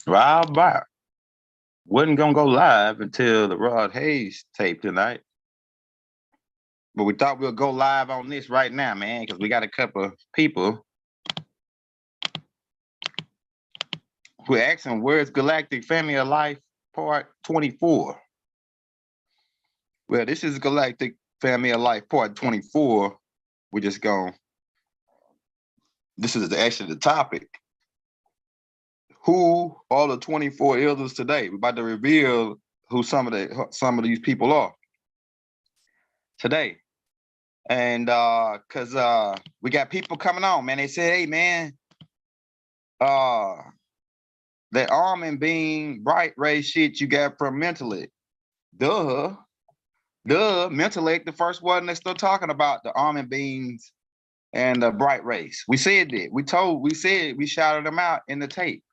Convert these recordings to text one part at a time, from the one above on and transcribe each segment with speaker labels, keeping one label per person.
Speaker 1: Right back. Wasn't gonna go live until the Rod Hayes tape tonight. But we thought we'll go live on this right now, man, because we got a couple of people who are asking, where's Galactic Family of Life Part 24? Well, this is Galactic Family of Life Part 24. We're just going, this is actually the topic. Who are the 24 elders today? We're about to reveal who some of these people are today. And because we got people coming on, man. They said, hey, man, that almond being bright ray shit you got from Mentellect. Duh. Mentellect, the first one they're still talking about the almond beans and the bright rays. We said that. We shouted them out in the tape.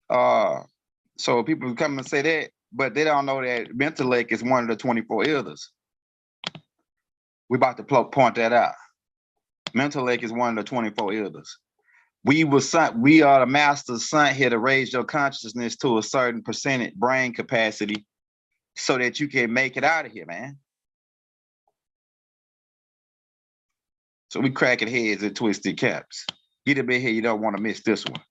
Speaker 1: So people come and say that, but they don't know that Mentellect is one of the 24 elders. We about to point that out. Mentellect is one of the 24 elders. We are the masters sent here to raise your consciousness to a certain percentage brain capacity so that you can make it out of here, man. So we cracking heads and twisted caps. Get up in here, you don't want to miss this one.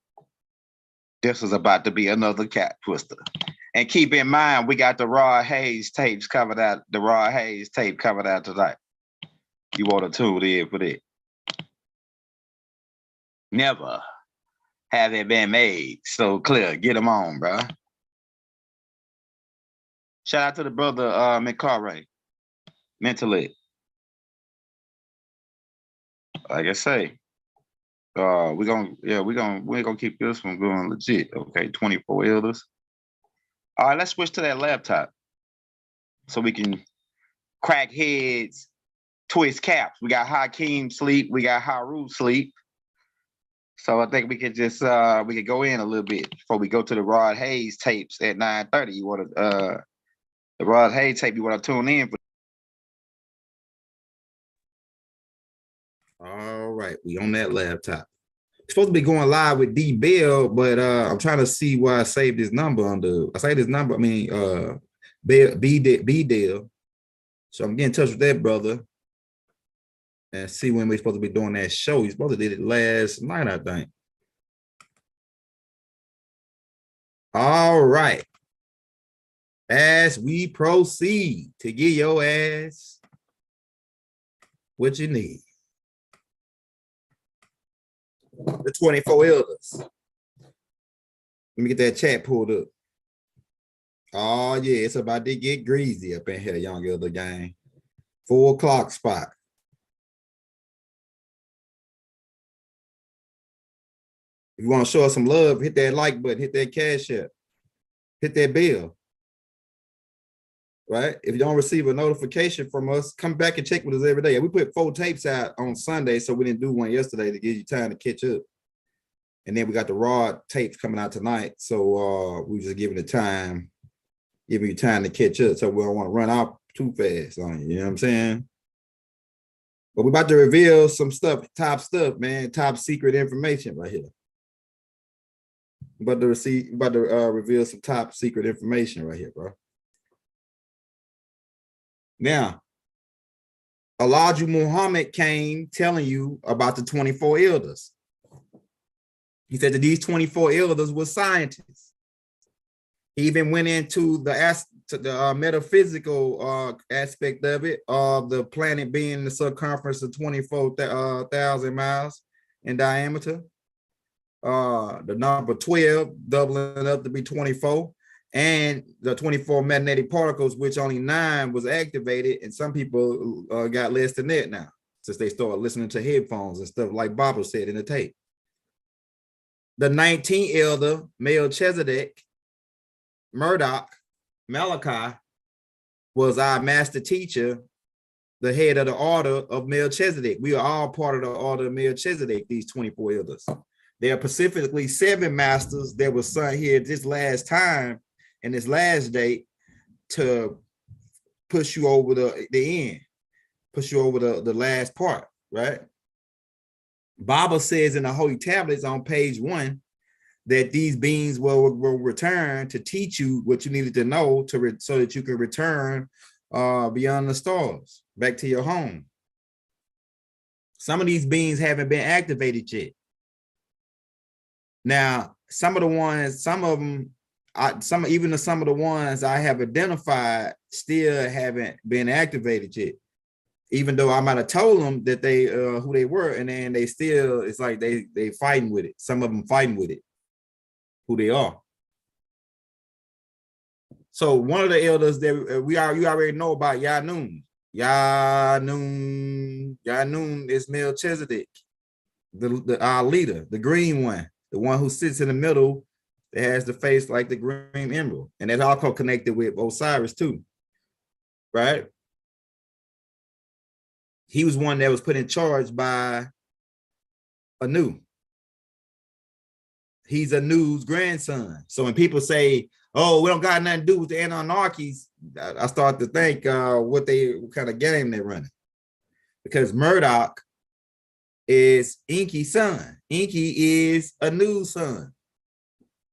Speaker 1: This is about to be another cap twister. And keep in mind, we got the Rod Hayes tapes covered out, tonight. You want to tune in for that. Never have it been made so clear. Get them on, bro. Shout out to the brother McCarray, Mentally. Like I say, we're gonna keep this one going legit. Okay, 24 elders. All right, let's switch to that laptop so we can crack heads, twist caps. We got Hakeem sleep, we got Haru sleep. So I think we could just we could go in a little bit before we go to the Rod Hayes tapes at 9:30. You want to the Rod Hayes tape? You want to tune in for?
Speaker 2: All right, we on that laptop. Supposed to be going live with D Bell, but I'm trying to see why I saved this number under. I saved this number. I mean, B Dale. So I'm getting in touch with that brother and see when we're supposed to be doing that show. He's supposed to did it last night, I think. All right. As we proceed to get your ass what you need. The 24 elders. Let me get that chat pulled up. Oh, yeah, it's about to get greasy up in here, young elder gang. 4 o'clock spot. If you want to show us some love, hit that like button, hit that cash app, hit that bell. Right? If you don't receive a notification from us, come back and check with us every day. We put 4 tapes out on Sunday, so we didn't do one yesterday to give you time to catch up. And then we got the raw tapes coming out tonight. So we just giving you time to catch up. So we don't want to run out too fast on you. You know what I'm saying? But we're about to reveal some stuff, top stuff, man, top secret information right here. About to reveal some top secret information right here, bro. Now, Elijah Muhammad came telling you about the 24 elders. He said that these 24 elders were scientists. He even went into the metaphysical aspect of it, of the planet being the circumference of 24,000 miles in diameter. The number 12 doubling up to be 24, and the 24 magnetic particles, which only 9 was activated, and some people got less than that now, since they started listening to headphones and stuff like Baba said in the tape. The 19th elder, Melchizedek, Malachi, was our master teacher, the head of the order of Melchizedek. We are all part of the order of Melchizedek, these 24 elders. There are specifically 7 masters that were sent here this last time and this last date to push you over the end, push you over the last part, right? Baba says in the Holy Tablets on page 1 that these beings will return to teach you what you needed to know so that you can return beyond the stars, back to your home. Some of these beings haven't been activated yet. Now, some of the ones I have identified still haven't been activated yet. Even though I might have told them that they who they were, and then they still, it's like they fighting with it. Some of them fighting with it, who they are. So one of the elders that you already know about, Yanun. Yanun is Melchizedek, our leader, the green one, the one who sits in the middle that has the face like the green emerald. And that's also connected with Osiris too, right? He was one that was put in charge by Anu. He's Anu's grandson. So when people say, oh, we don't got nothing to do with the Anunnakis, I start to think what kind of game they're running. Because Murdoch is Enki's son. Enki is Anu's son.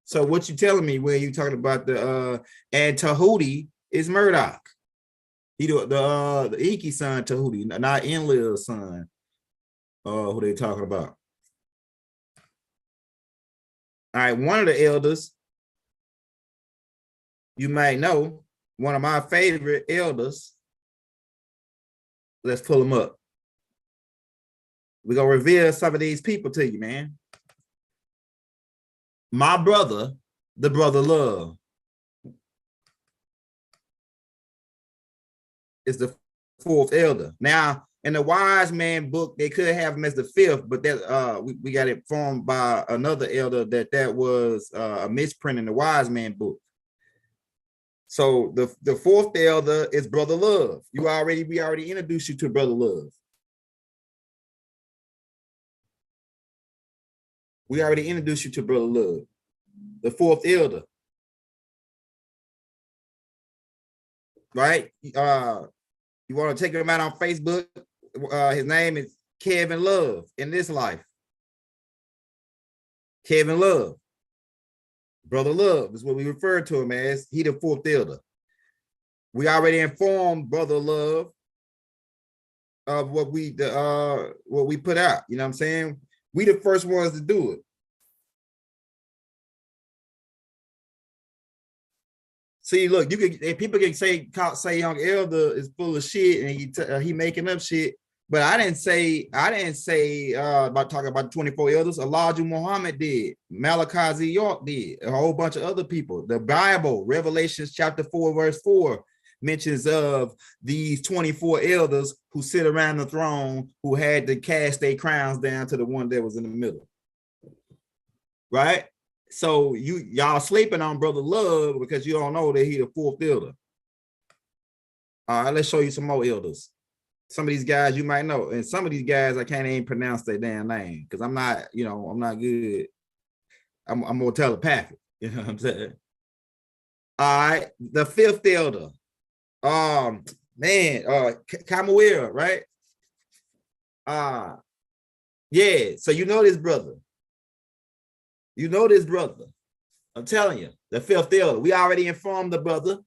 Speaker 2: So what you telling me when you talking about and Tahuti is Murdoch? He the Enki son, Tahuti, not Enlil's son. Who they talking about? All right, one of the elders, you might know, one of my favorite elders. Let's pull them up. We're gonna reveal some of these people to you, man. My brother, the brother Love, is the fourth elder. Now, in the Wise Man book, they could have him as the fifth, but that we got informed by another elder that was a misprint in the Wise Man book. So the fourth elder is Brother Love. We already introduced you to Brother Love. We already introduced you to Brother Love, the fourth elder. Right? You want to take him out on Facebook? His name is Kevin Love in this life. Kevin Love. Brother Love is what we refer to him as. He the fourth elder. We already informed Brother Love of what we put out. You know what I'm saying? We the first ones to do it. See, look, people can say young elder is full of shit and he making up shit, but I didn't say about talking about the 24 elders. Elijah Muhammad did, Melchizedek did, a whole bunch of other people. The Bible, Revelations chapter 4, verse 4, mentions of these 24 elders who sit around the throne, who had to cast their crowns down to the one that was in the middle. Right? So y'all sleeping on Brother Love because you don't know that he the fourth elder. All right, let's show you some more elders. Some of these guys you might know, and some of these guys I can't even pronounce their damn name because I'm not good. I'm more telepathic. You know what I'm saying? All right, the fifth elder. Camuera, right? Yeah. So you know this brother. You know this brother. I'm telling you, the fifth elder. We already informed the brother.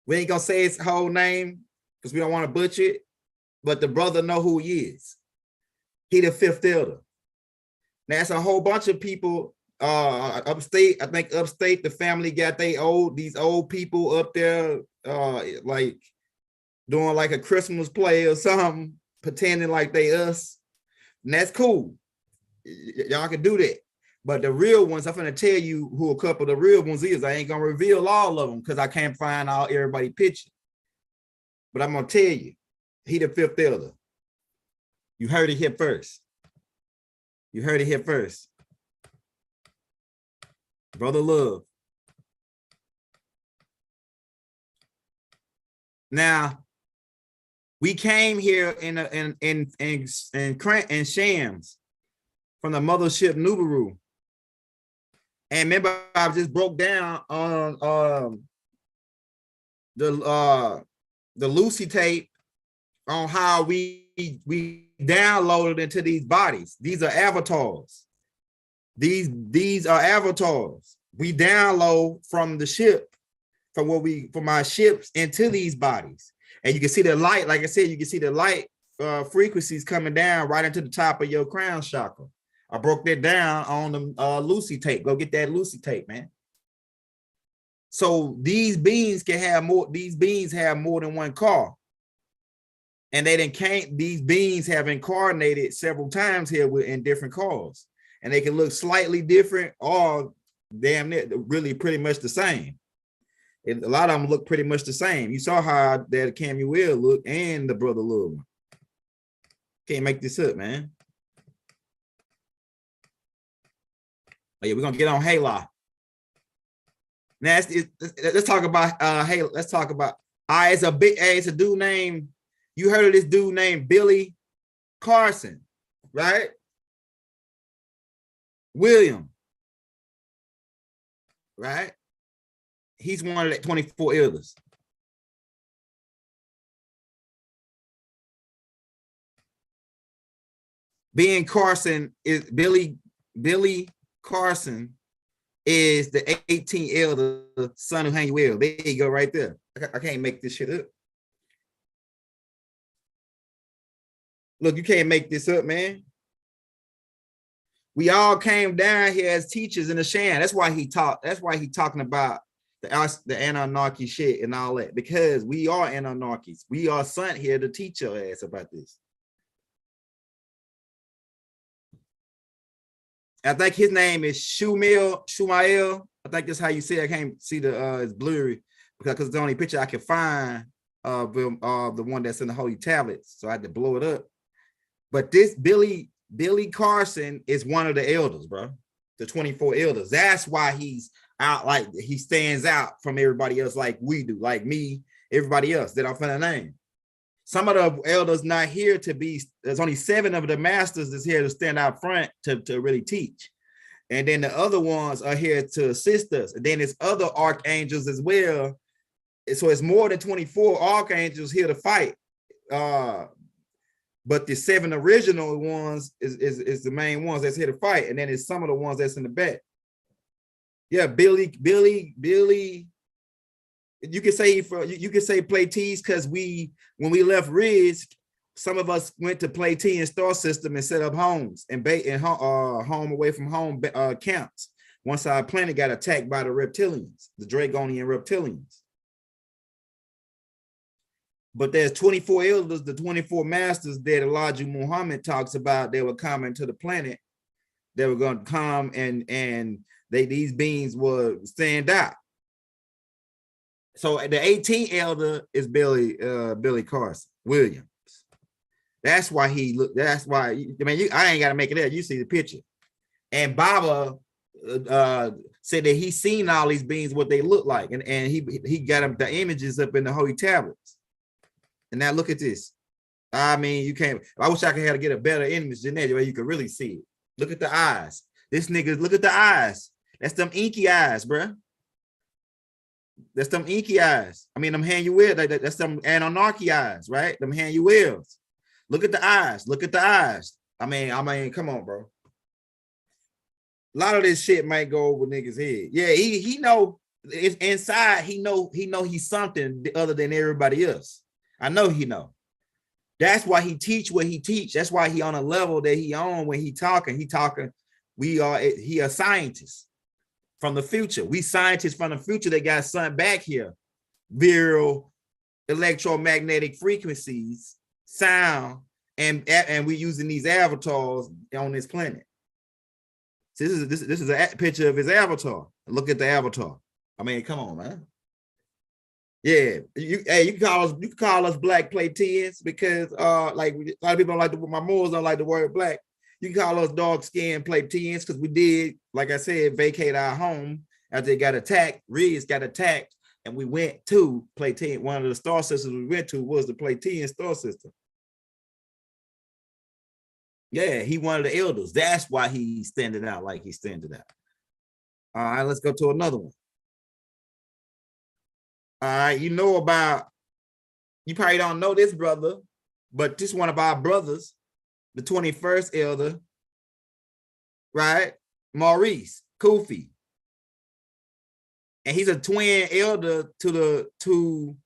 Speaker 2: We ain't gonna say his whole name because we don't want to butcher it, but the brother know who he is. He the fifth elder. Now, that's a whole bunch of people upstate. I think upstate, the family got these old people up there like doing like a Christmas play or something, pretending like they us. And that's cool. Y'all can do that. But the real ones, I'm gonna tell you who a couple of the real ones is. I ain't gonna reveal all of them because I can't find everybody picture. But I'm gonna tell you, he the fifth elder. You heard it here first. You heard it here first. Brother Love. Now, we came here in Shams from the mothership Nubaru. And remember, I just broke down on the Lucy tape on how we downloaded into these bodies. These are avatars. These are avatars. We download from the ship, from our ships into these bodies. And you can see the light, like I said, you can see the light frequencies coming down right into the top of your crown chakra. I broke that down on the Lucy tape. Go get that Lucy tape, man. So these beings can have more, these beings have more than one car. And these beings have incarnated several times here in different cars. And they can look slightly different or damn near really pretty much the same. A lot of them look pretty much the same. You saw how that Camuel looked and the brother looked. Can't make this up, man. Oh, yeah, we're gonna get on Halo. Now let's talk about Halo. Let's talk about it's a dude named, you heard of this dude named Billy Carson, right? William, right? He's one of the 24 elders. Billy Carson is the 18th elder son of Hanuel. There you go, right there. I can't make this shit up. Look, you can't make this up, man. We all came down here as teachers in the Shan. That's why he taught. That's why he's talking about the Anunnaki shit and all that, because we are Anunnakis. We are sent here to teach your ass about this. I think his name is Shumael. I think that's how you say it. I can't see it's blurry because it's the only picture I can find of the one that's in the holy tablets. So I had to blow it up. But this Billy Carson is one of the elders, bro. The 24 elders. That's why he's out, like he stands out from everybody else, like we do, like me, everybody else that I'm finna name. Some of the elders not here to be, there's only 7 of the masters that's here to stand out front to really teach. And then the other ones are here to assist us. And then there's other archangels as well. So it's more than 24 archangels here to fight. But the 7 original ones is the main ones that's here to fight. And then it's some of the ones that's in the back. Yeah, Billy. You could say play T's because when we left Riz, some of us went to play T and Star System and set up homes and home away from home camps. Once our planet got attacked by the reptilians, the Dragonian reptilians. But there's 24 elders, the 24 masters that Elijah Muhammad talks about. They were coming to the planet. They were going to come and these beings would stand out. So the 18th elder is Billy Carson Williams. That's why he looked. That's why I ain't got to make it up. You see the picture. And Baba said that he's seen all these beings, what they look like, and he got them the images up in the holy tablets. And now look at this. I mean, you can't. I wish I could have to get a better image than that where you could really see it. Look at the eyes. This nigga, look at the eyes. That's them inky eyes, bruh. That's them inky eyes. I mean, them Hanuel, that's them Anunnaki eyes, right? Them Hanuels. Look at the eyes. Look at the eyes. I mean, come on, bro. A lot of this shit might go over niggas' head. Yeah, he know it's inside. He know he's something other than everybody else. I know he know. That's why he teach what he teach. That's why he on a level that he on when he talking. He a scientist from the future. We scientists from the future that got sent back here. Viral electromagnetic frequencies, sound, and we using these avatars on this planet. So this is a picture of his avatar. Look at the avatar. I mean, come on, man. Yeah, you can call us black Platinians because like a lot of people don't like my Moors don't like the word black. You can call us dark skinned Platinians because we did, like I said, vacate our home after they got attacked. Riz got attacked, and we went to Platinian. One of the star systems we went to was the Platinian star system. Yeah, he one of the elders. That's why he's standing out like he's standing out. All right, let's go to another one. All right, you probably don't know this brother, but this one of our brothers, the 21st elder, right? Maurice, Kufi. And he's a twin elder to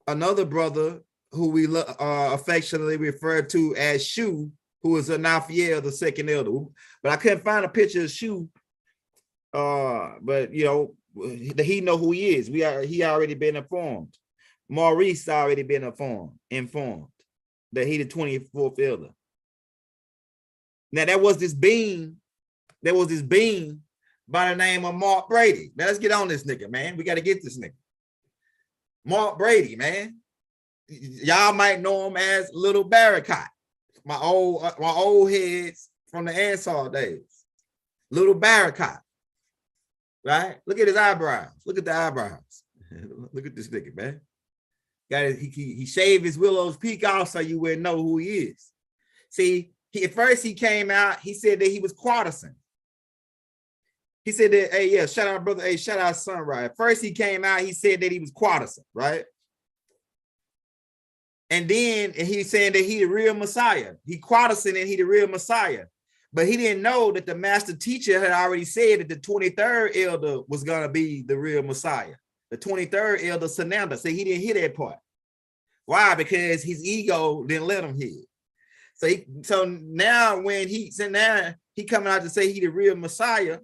Speaker 2: another brother who we affectionately refer to as Shu, who is a Raphael, the second elder. But I couldn't find a picture of Shu. But you know, he know who he is. He already been informed. Maurice already been informed that he the 24th elder. Now there was this being by the name of Mark Brady. Now let's get on this nigga, man. We got to get this nigga. Mark Brady, man. Y'all might know him as Little Barricott. My old heads from the Ansar days. Little Barricott. Right? Look at his eyebrows. Look at the eyebrows. Look at this nigga, man. He shaved his Willow's Peak off so you would know who he is. See, at first he came out, he said that he was Quarterson. He said that, hey, yeah, shout out, brother. Hey, shout out, Sunrise. First he came out, he said that he was Quarterson, right? And then he's saying that he the real Messiah. He Quarterson and he the real Messiah. But he didn't know that the master teacher had already said that the 23rd elder was going to be the real Messiah. The 23rd elder, Sananda. So he didn't hear that part. Why? Because his ego didn't let him hear it. So now when he coming out to say he the real Messiah,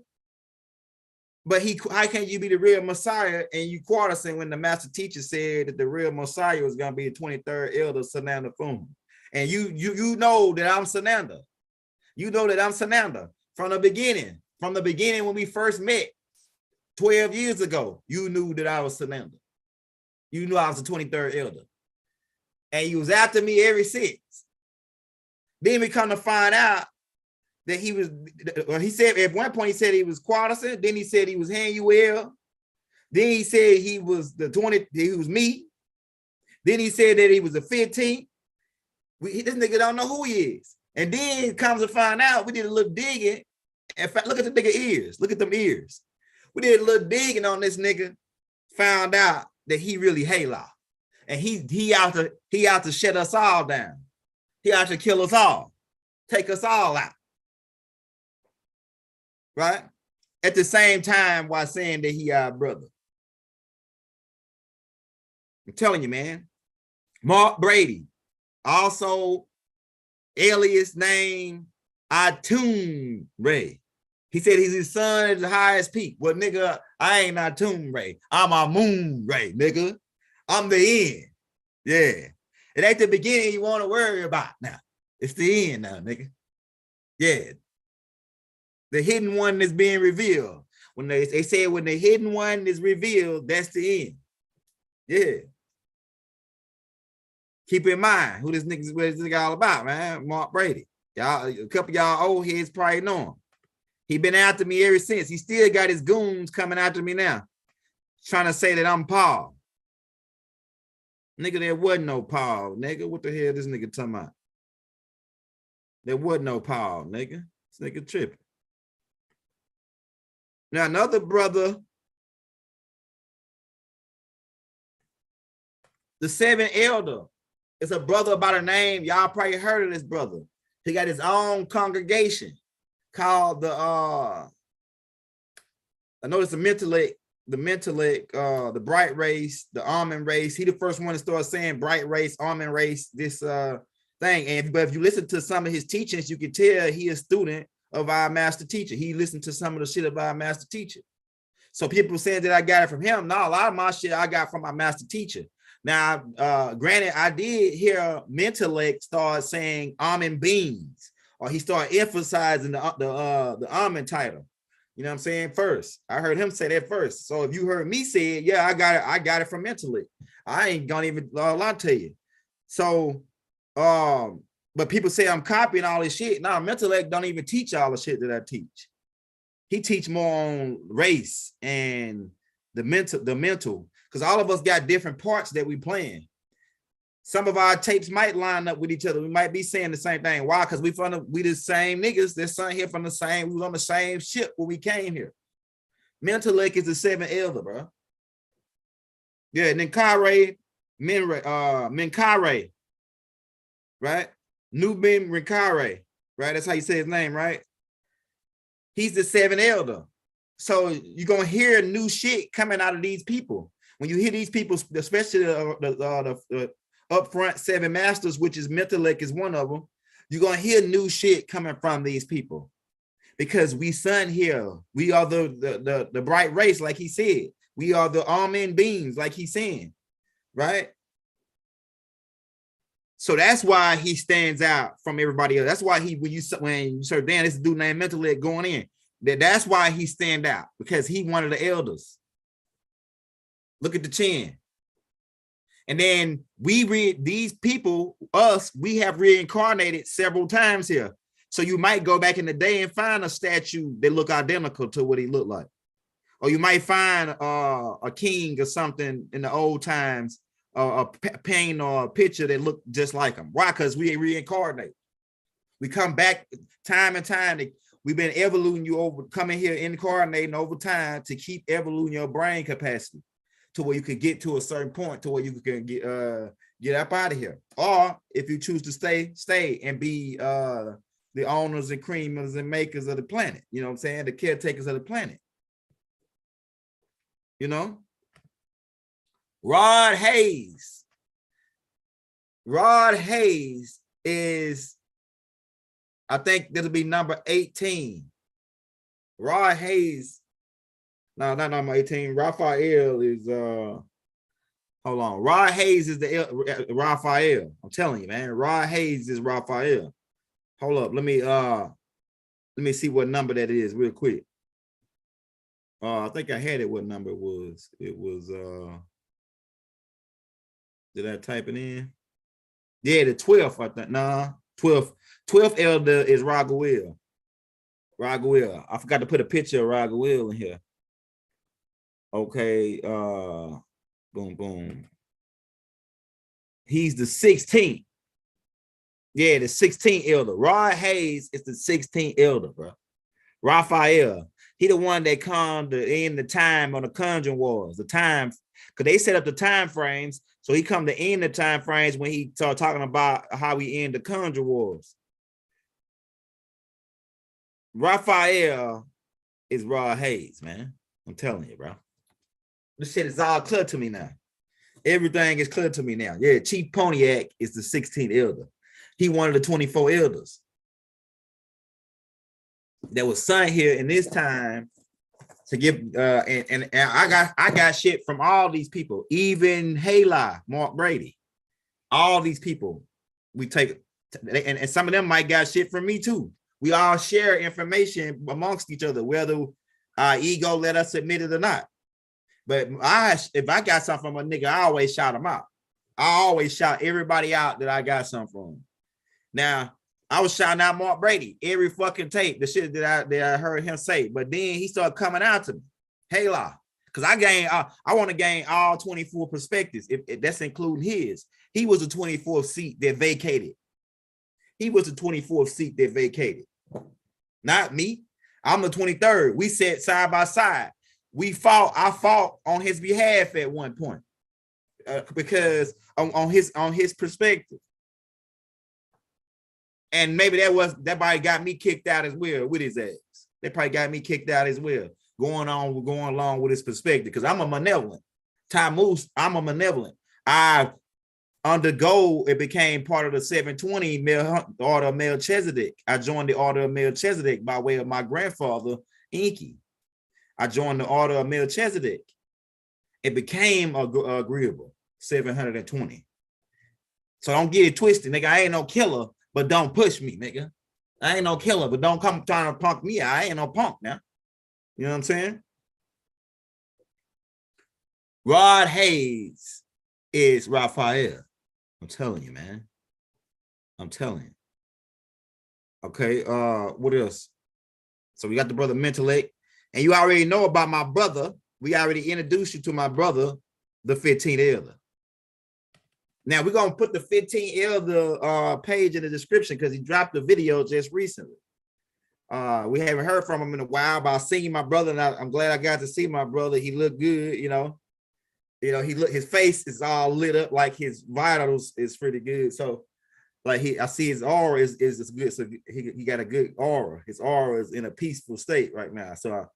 Speaker 2: but how can you be the real Messiah and you Quarterson when the master teacher said that the real Messiah was going to be the 23rd elder, Sananda Fum? And you know that I'm Sananda. You know that I'm Sananda from the beginning. From the beginning when we first met 12 years ago, you knew that I was Sananda. You knew I was the 23rd elder. And you was after me ever since. Then we come to find out that he was, he said at one point he said he was Quarterson, then he said he was Hanuel, then he said he was he was me, then he said that he was the 15th. This nigga don't know who he is. And then comes to find out, we did a little digging. In fact, look at the nigga ears. Look at them ears. We did a little digging on this nigga, found out that he really Halo. And he out to shut us all down. He out to kill us all, take us all out. Right? At the same time while saying that he our brother. I'm telling you, man. Mark Brady, also alias name Atum Ray. He said he's his son at the highest peak. Well, nigga, I ain't Atum Ray. I'm a Moon Ray, nigga. I'm the end. Yeah. It ain't the beginning you want to worry about now. It's the end now, nigga. Yeah. The hidden one is being revealed. When they say when the hidden one is revealed, that's the end. Yeah. Keep in mind who this nigga all about, man. Mark Brady. Y'all, a couple of y'all old heads probably know him. He been after me ever since. He still got his goons coming after me now, trying to say that I'm Paul. Nigga, there wasn't no Paul, nigga. What the hell this nigga talking about? There wasn't no Paul, nigga. This nigga tripping. Now, another brother, the seventh elder, is a brother by the name, y'all probably heard of this brother. He got his own congregation called I know it's the Mentellect, the bright race, the almond race. He the first one to start saying bright race, almond race, this thing. But if you listen to some of his teachings, you can tell he is a student of our master teacher. He listened to some of the shit of our master teacher. So people saying that I got it from him. No, a lot of my shit I got from my master teacher. Now, granted, I did hear Mentellect start saying almond beans, or he started emphasizing the almond title. You know what I'm saying? First, I heard him say that first. So if you heard me say it, yeah, I got it from Mentellect. I ain't gonna even lie to you. So, but people say I'm copying all this shit. Now, Mentellect don't even teach all the shit that I teach. He teach more on race and the mental, because all of us got different parts that we playing. Some of our tapes might line up with each other. We might be saying the same thing. Why? Because we the same niggas. This son here from the same. We was on the same ship when we came here. Mentellect is the seventh elder, bro. Yeah, Ninkare, Minkare, right? Nubin Rinkare, right? That's how you say his name, right? He's the seventh elder. So you're gonna hear new shit coming out of these people. When you hear these people, especially the upfront seven masters, which is Metellec is one of them, you're gonna hear new shit coming from these people. Because we son here, we are the bright race, like he said. We are the almond beings, like he's saying, right? So that's why he stands out from everybody else. That's why when you start, damn, this dude named Metellec going in. That's why he stand out, because he one of the elders. Look at the chin. And then we read these people, we have reincarnated several times here. So you might go back in the day and find a statue that look identical to what he looked like. Or you might find a king or something in the old times, a paint or a picture that looked just like him. Why? Because we reincarnate. We come back time and time. We've been evoluting you over, coming here, incarnating over time to keep evoluting your brain capacity to where you could get to a certain point to where you can get up out of here. Or if you choose to stay and be the owners and creamers and makers of the planet. You know what I'm saying? The caretakers of the planet. You know? Rod Hayes. Rod Hayes is, I think that'll be number 18. Rod Hayes. No, not number 18. Raphael is hold on. Rod Hayes is the Raphael. I'm telling you, man. Rod Hayes is Raphael. Hold up. Let me see what number that is real quick. I think I had it what number it was. It was did I type it in? Yeah, the 12th, I think. Nah, 12th elder is Raguel. Raguel. I forgot to put a picture of Raguel in here. Okay, boom, boom. He's the 16th. Yeah, the 16th elder. Rod Hayes is the 16th elder, bro. Raphael. He the one that come to end the time on the Conjuring Wars. The time, because they set up the time frames. So he come to end the time frames when he start talking about how we end the Conjuring Wars. Raphael is Rod Hayes, man. I'm telling you, bro. This shit is all clear to me now. Everything is clear to me now. Yeah, Chief Pontiac is the 16th elder. He one of the 24 elders that was sent here in this time to give and I got shit from all these people, even Haley, Mark Brady, all these people. We take and some of them might got shit from me too. We all share information amongst each other, whether our ego let us admit it or not. But if I got something from a nigga, I always shout him out. I always shout everybody out that I got something from. Now, I was shouting out Mark Brady every fucking tape, the shit that I heard him say. But then he started coming out to me, hey la, because I want to gain all 24 perspectives. If that's including his. He was the 24th seat that vacated. He was the 24th seat that vacated. Not me. I'm the 23rd. We sat side by side. I fought on his behalf at one point because on his perspective. And maybe that probably got me kicked out as well with his ass. They probably got me kicked out as well, going along with his perspective, because I'm a malevolent. Moose, I'm a malevolent. I undergo, it became part of the 720 order of Melchizedek. I joined the order of Melchizedek by way of my grandfather, Inky. I joined the order of Melchizedek. It became agreeable, 720. So don't get it twisted, nigga. I ain't no killer, but don't push me, nigga. I ain't no killer, but don't come trying to punk me. I ain't no punk now. You know what I'm saying? Rod Hayes is Raphael. I'm telling you, man. I'm telling you. Okay, what else? So we got the brother Metellec, and you already know about my brother. We already introduced you to my brother, the 15th elder. Now we're gonna put the 15th elder page in the description because he dropped the video just recently. We haven't heard from him in a while, but I seen my brother, and I'm glad I got to see my brother. He looked good, you know. His face is all lit up, like his vitals is pretty good. So Like I see his aura is good. So he got a good aura. His aura is in a peaceful state right now. So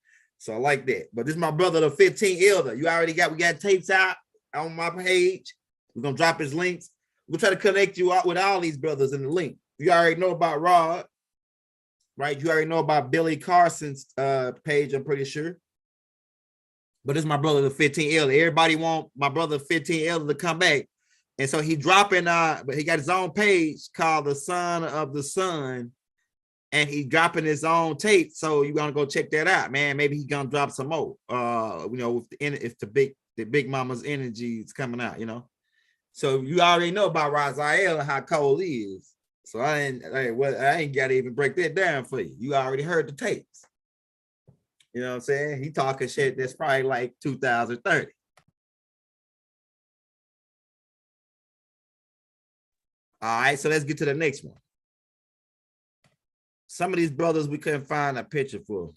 Speaker 2: I like that. But this is my brother, the 15th elder. We got tapes out on my page. We're gonna drop his links. We'll try to connect you out with all these brothers in the link. You already know about Rod, right? You already know about Billy Carson's page, I'm pretty sure. But this is my brother, the 15th elder. Everybody want my brother, 15th elder, to come back. And so he dropping, but he got his own page called The Son of the Sun, and he dropping his own tape. So you gonna go check that out, man. Maybe he gonna drop some more. If the big mama's energy is coming out, So you already know about Raphael and how cold he is. So I ain't gotta even break that down for you. You already heard the tapes. You know what I'm saying? He talking shit that's probably like 2030. All right, so let's get to the next one. Some of these brothers we couldn't find a picture for.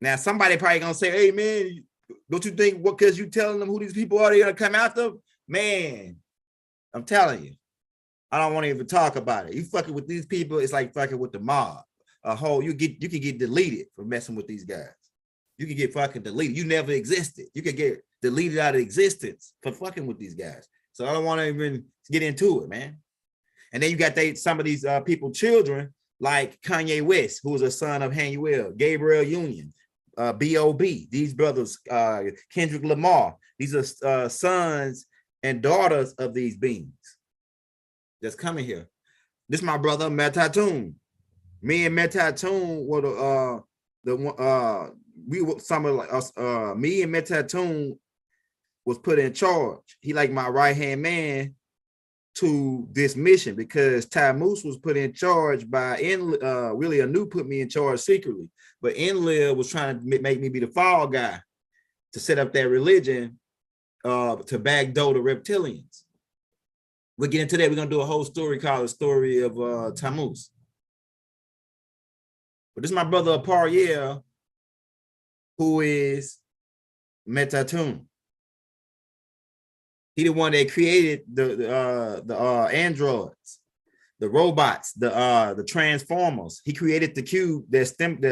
Speaker 2: Now, somebody probably gonna say, hey, man, don't you think because you telling them who these people are, they gonna come after? Man, I'm telling you, I don't want to even talk about it. You fucking with these people, it's like fucking with the mob. You can get deleted for messing with these guys. You can get fucking deleted. You never existed. You can get deleted out of existence for fucking with these guys. So I don't want to even get into it, man. And then you got some of these people, children, like Kanye West, who was a son of Hanuel, Gabriel Union, B.O.B. These brothers, Kendrick Lamar. These are sons and daughters of these beings that's coming here. This is my brother, Metatron. Me and Metatron were me and Metatron was put in charge. He like my right-hand man to this mission because Tammuz was put in charge by really Anu put me in charge secretly, but Enlil was trying to make me be the fall guy to set up that religion to backdoor the reptilians. We'll get into that. We're gonna do a whole story called the story of Tammuz. But this is my brother Apariel, who is Metatron. He the one that created the androids, the robots, the transformers. He created the cube that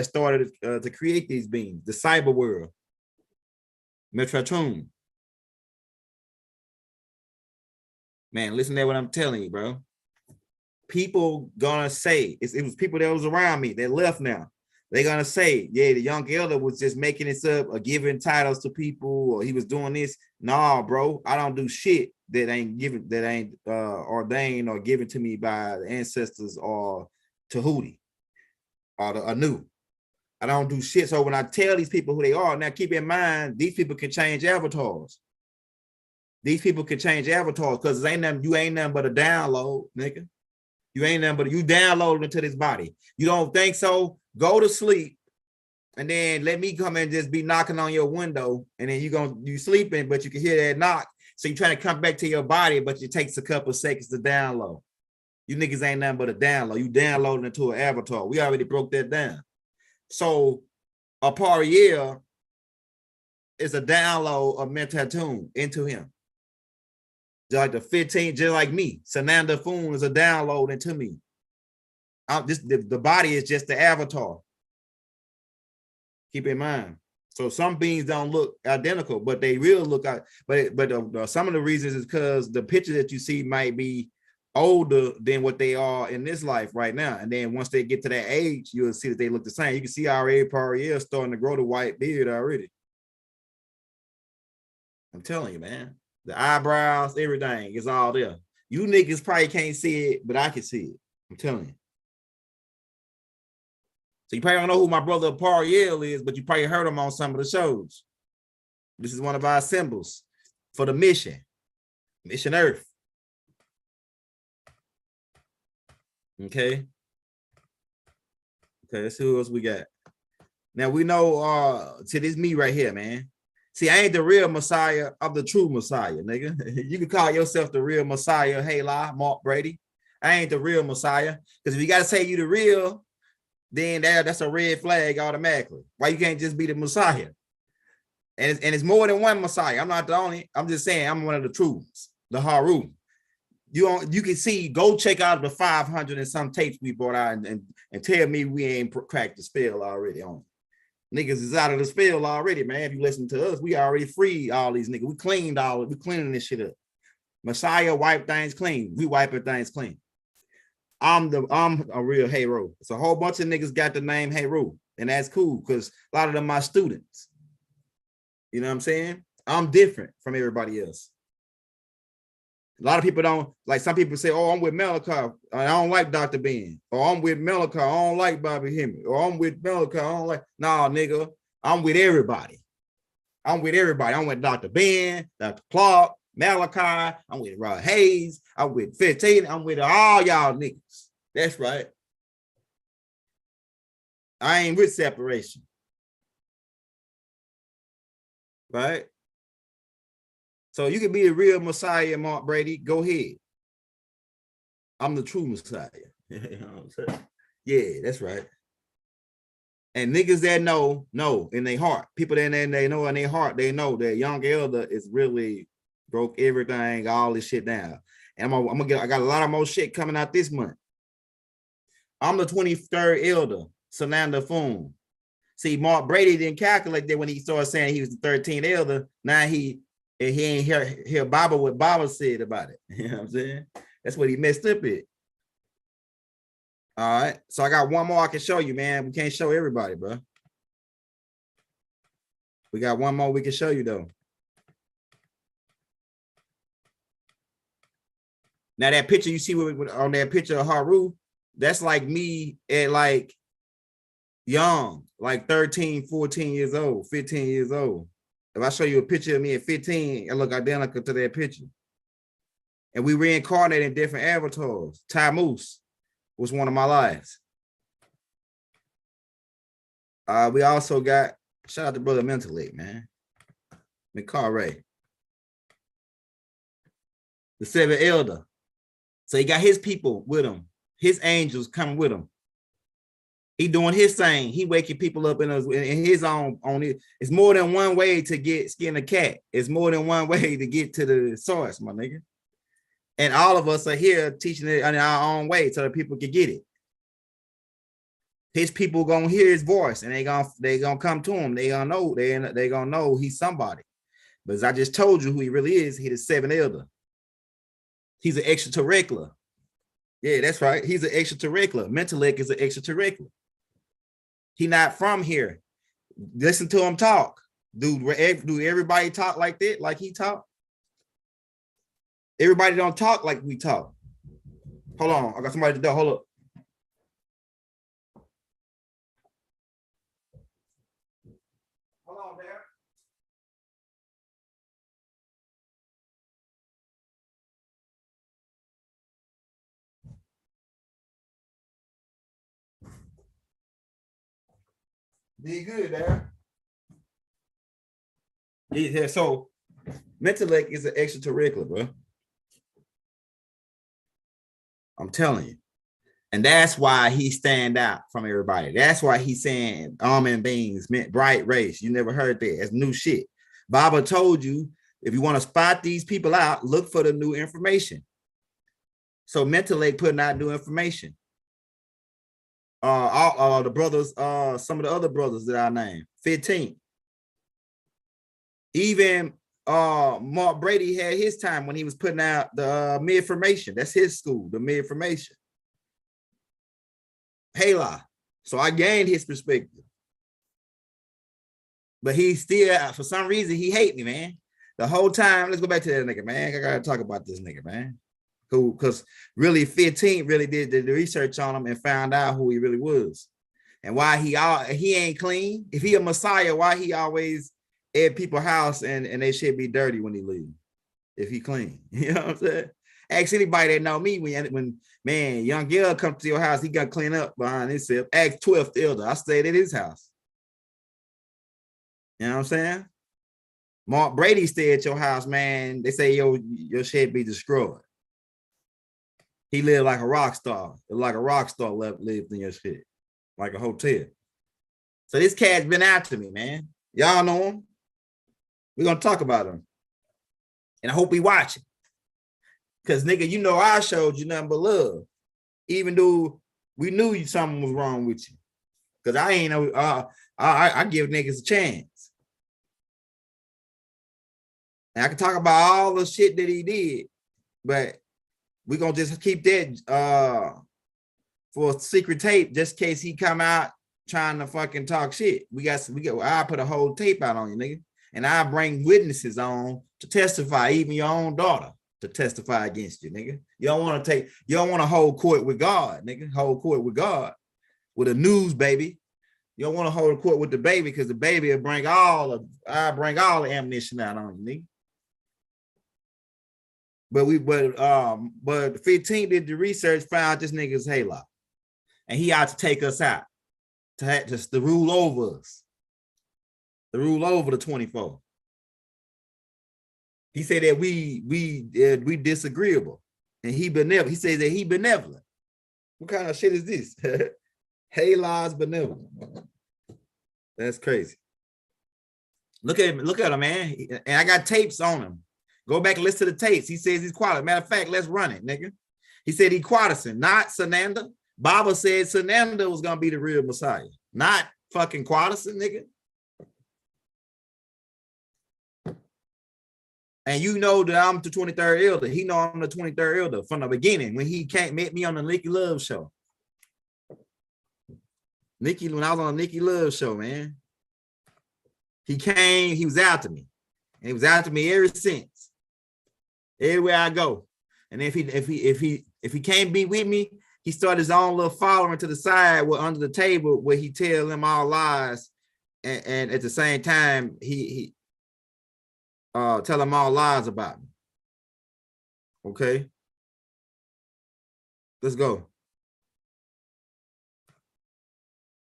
Speaker 2: started to create these beings, the cyber world. Metatron. Man, listen to what I'm telling you, bro. People gonna say, it was people that was around me that left now. They're gonna say, yeah, the young elder was just making this up or giving titles to people, or he was doing this. Nah, bro, I don't do shit that ain't ordained or given to me by the ancestors or Tahuti or the Anu. I don't do shit. So when I tell these people who they are, now keep in mind, these people can change avatars. These people can change avatars because you ain't nothing but a download, nigga. You ain't nothing but you download into this body. You don't think so? Go to sleep, and then let me come and just be knocking on your window, and then you sleeping, but you can hear that knock. So you're trying to come back to your body, but it takes a couple of seconds to download. You niggas ain't nothing but a download. You downloading into an avatar. We already broke that down. So a Apariel is a download of Metatron into him. Just like the 15, just like me. Sananda Foon is a download into me. The body is just the avatar. Keep in mind. So some beings don't look identical, but they will look out. But some of the reasons is because the picture that you see might be older than what they are in this life right now. And then once they get to that age, you'll see that they look the same. You can see already Apariel starting to grow the white beard already. I'm telling you, man. The eyebrows, everything is all there. You niggas probably can't see it, but I can see it. I'm telling you. So you probably don't know who my brother Apariel is, but you probably heard him on some of the shows. This is one of our symbols for the mission. Mission Earth. Okay. Okay, let's see who else we got. Now we know see this me right here, man. See, I ain't the real Messiah. I'm the true Messiah, nigga. You can call yourself the real Messiah. Hey, Mark Brady. I ain't the real Messiah. Because if you got to say you the real, then that's a red flag automatically. Why you can't just be the Messiah? And it's more than one Messiah. I'm not the only. I'm just saying I'm one of the truths, the Haru. You can see, go check out the 500 and some tapes we brought out and tell me we ain't cracked the spell already on it. Niggas is out of the spell already, man. If you listen to us, we already freed all these niggas. We cleaning this shit up. Messiah wiped things clean. We wiping things clean. I'm a real hero. It's a whole bunch of niggas got the name Hero, and that's cool because a lot of them are students. You know what I'm saying? I'm different from everybody else. A lot of people don't, like some people say, oh, I'm with Malachi. I don't like Dr. Ben. Or I'm with Malachi. I don't like Bobby Hemmett. Or I'm with Malachi. I don't like, nah, nigga. I'm with everybody. I'm with everybody. I'm with Dr. Ben, Dr. Clark, Malachi. I'm with Rod Hayes. I'm with 15. I'm with all y'all niggas. That's right. I ain't with separation. Right? So you can be a real Messiah, Mark Brady. Go ahead. I'm the true Messiah. You know what I'm saying? Yeah, that's right. And niggas that know in their heart. People that they know in their heart, they know that young elder is really broke everything, all this shit down. And I got a lot of more shit coming out this month. I'm the 23rd elder, Sananda Foon. See, Mark Brady didn't calculate that when he started saying he was the 13th elder. Now he ain't hear Baba what Baba said about it. You know what I'm saying? That's what he messed up at. All right. So I got one more I can show you, man. We can't show everybody, bro. We got one more we can show you, though. Now, that picture you see on that picture of Haru, that's like me at like young, like 13, 14 years old, 15 years old. If I show you a picture of me at 15, it look identical to that picture. And we reincarnate in different avatars. Moose was one of my lives. We also got, shout out to Brother Mentally, man. McCarray. The 7th elder. So he got his people with him. His angels coming with him. He doing his thing. He waking people up in his own on it. It's more than one way to skin a cat. It's more than one way to get to the source, my nigga. And all of us are here teaching it in our own way so that people can get it. His people gonna hear his voice and they gonna come to him. They gonna know he's somebody. But as I just told you who he really is, he's the 7th elder. He's an extraterrestrial. Yeah, that's right. He's an extraterrestrial. Mentellect is an extraterrestrial. He not from here. Listen to him talk. Do everybody talk like that? Like he talk? Everybody don't talk like we talk. Hold on. I got somebody to do. Hold up. Hold on there. Be good there. Yeah, so Mentellect is an extraterrestrial, bro. I'm telling you. And that's why he stand out from everybody. That's why he's saying almond beings meant bright race. You never heard that. It's new shit. Baba told you, if you want to spot these people out, look for the new information. So Mentellect putting out new information. The brothers, some of the other brothers that I named, 15. Even Mark Brady had his time when he was putting out the mid-formation. That's his school, the mid-formation. Hala. So I gained his perspective. But he still, for some reason, he hate me, man. The whole time, let's go back to that nigga, man. I gotta talk about this nigga, man. Who, because really 15 really did the research on him and found out who he really was. And why he ain't clean. If he a Messiah, why he always at people's house and they should be dirty when he leave. If he clean. You know what I'm saying? Ask anybody that know me when man, young girl comes to your house, he got to clean up behind himself. Ask 12th elder. I stayed at his house. You know what I'm saying? Mark Brady stayed at your house, man. They say your shit be destroyed. He lived like a rock star. Like a rock star lived in your shit. Like a hotel. So this cat's been after me, man. Y'all know him. We're going to talk about him. And I hope he watching. Cause nigga, you know I showed you nothing but love. Even though we knew something was wrong with you. Cause I ain't know I give niggas a chance. And I can talk about all the shit that he did, but we're gonna just keep that for a secret tape just in case he come out trying to fucking talk shit. I put a whole tape out on you, nigga. And I bring witnesses on to testify, even your own daughter to testify against you, nigga. You don't want to hold court with God, nigga. Hold court with God, with a news baby. You don't want to hold court with the baby because the baby will bring all the ammunition out on you, nigga. But 15 did the research, found this nigga's halo, and he ought to take us out to rule over us, to rule over the 24. He said that we disagreeable, and he benevolent. He says that he benevolent. What kind of shit is this? Halo's benevolent. That's crazy. Look at him, man. And I got tapes on him. Go back and listen to the tapes. He says he's quality. Matter of fact, let's run it, nigga. He said he Quadison, not Sananda. Baba said Sananda was gonna be the real Messiah, not fucking Quadison, nigga. And you know that I'm the 23rd elder. He know I'm the 23rd elder from the beginning when he met me on the Nikki Love show. When I was on the Nikki Love show, man. He came, he was after me. And he was after me ever since. Everywhere I go. And if he can't be with me, he started his own little following to the side under the table where he tell them all lies. And at the same time, he tell them all lies about me. Okay. Let's go.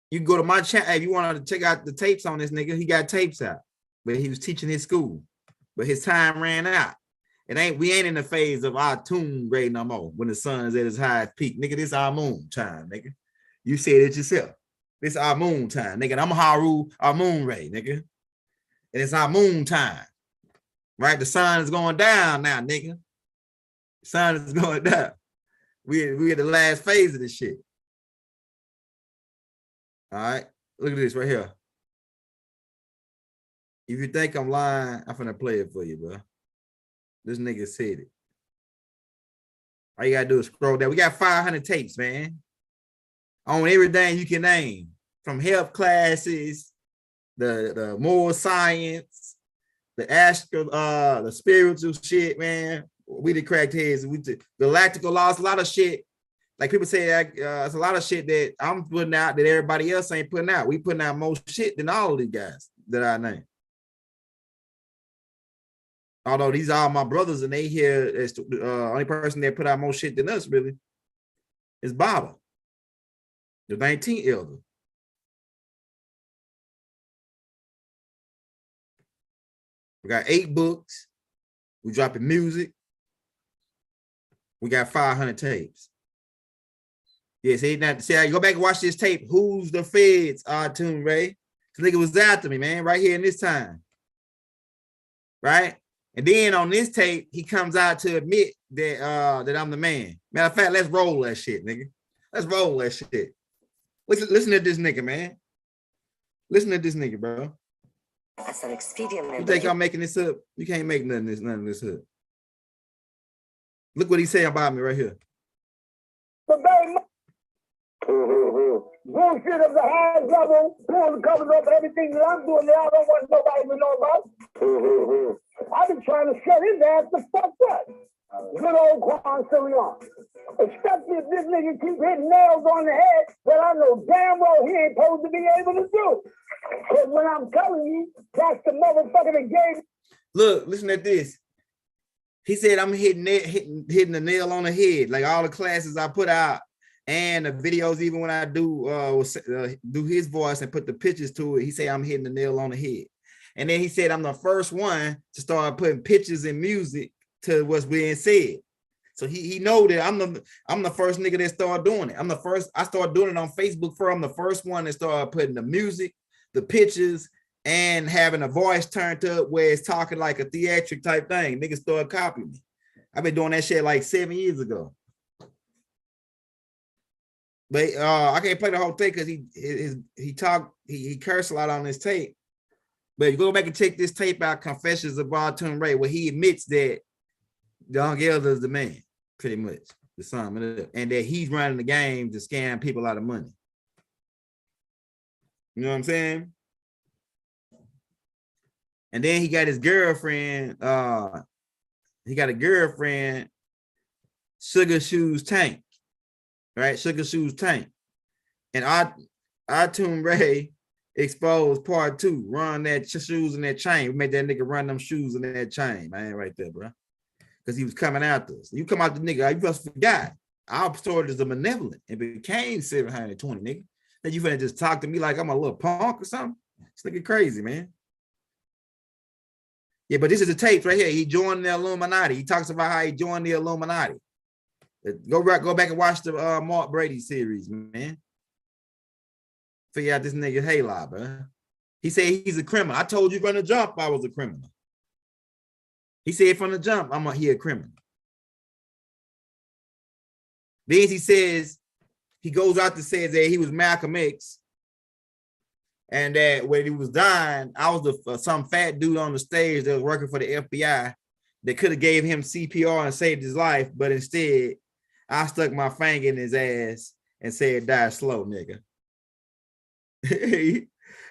Speaker 2: You can go to my channel if you want to check out the tapes on this nigga. He got tapes out, but he was teaching his school, but his time ran out. We ain't in the phase of our tomb ray no more when the sun is at its highest peak. Nigga, this our moon time, nigga. You said it yourself. This our moon time, nigga. And I'm Haru, our moon ray, nigga. And it's our moon time. Right? The sun is going down now, nigga. The sun is going down. We at the last phase of this shit. All right, look at this right here. If you think I'm lying, I'm finna play it for you, bro. This nigga said it. All you gotta do is scroll down. We got 500 tapes, man. On everything you can name, from health classes, the moral science, the spiritual shit, man. We did cracked heads. We did galactical laws, a lot of shit. Like people say, it's a lot of shit that I'm putting out that everybody else ain't putting out. We putting out more shit than all of these guys that I name. Although these are all my brothers and they here, as only person that put out more shit than us really is Baba, the 19th elder. We got 8 books. We dropping music. We got 500 tapes. Yeah, see, I go back and watch this tape. Who's the feds? Tune Ray. This nigga was after me, man, right here in this time. Right? And then on this tape, he comes out to admit that I'm the man. Matter of fact, let's roll that shit, nigga. Let's roll that shit. Listen to this nigga, man. Listen to this nigga, bro. You think I'm making this up? You can't make none of this up. Look what he saying about me right here.
Speaker 3: Bullshit of the highest level, pulling the covers up everything that I'm doing now. I don't want nobody to know about. I've been trying to shut his ass the fuck up. Good old Carson. Especially if this nigga keep hitting nails on the head that I know damn well he ain't supposed to be able to do. Because when I'm telling you, that's the motherfucker that gave.
Speaker 2: Look, listen at this. He said I'm hitting the nail on the head. Like all the classes I put out and the videos, even when I do his voice and put the pictures to it, he said I'm hitting the nail on the head. And then he said I'm the first one to start putting pictures and music to what's being said. So he know that I'm the first nigga that started doing it. I started doing it on Facebook first. I'm the first one that started putting the music, the pictures, and having a voice turned up where it's talking like a theatric type thing. Niggas started copying me. I've been doing that shit like 7 years ago. But I can't play the whole tape because he cursed a lot on this tape. But you go back and check this tape out, Confessions of Barton Ray, where he admits that the Young Elder is the man, pretty much, the son, and that he's running the game to scam people out of money. You know what I'm saying? And then he got his girlfriend, Sugar Shoes Tank, right? Sugar Shoes Tank. And Atum Ray exposed part 2, run that shoes in that chain. We made that nigga run them shoes in that chain, man, right there, bro. Because he was coming after us. You come out the nigga, you just forgot. Our story is a malevolent. It became 720, nigga. Then you finna just talk to me like I'm a little punk or something. This nigga crazy, man. Yeah, but this is the tapes right here. He joined the Illuminati. He talks about how he joined the Illuminati. Go back and watch the Mark Brady series, man. Figure out this nigga Halo, bro. He said he's a criminal. I told you from the jump I was a criminal. He said from the jump, he a criminal. Then he says, he goes out to say that he was Malcolm X, and that when he was dying, I was some fat dude on the stage that was working for the FBI that could have gave him CPR and saved his life, but instead, I stuck my finger in his ass and said, die slow, nigga.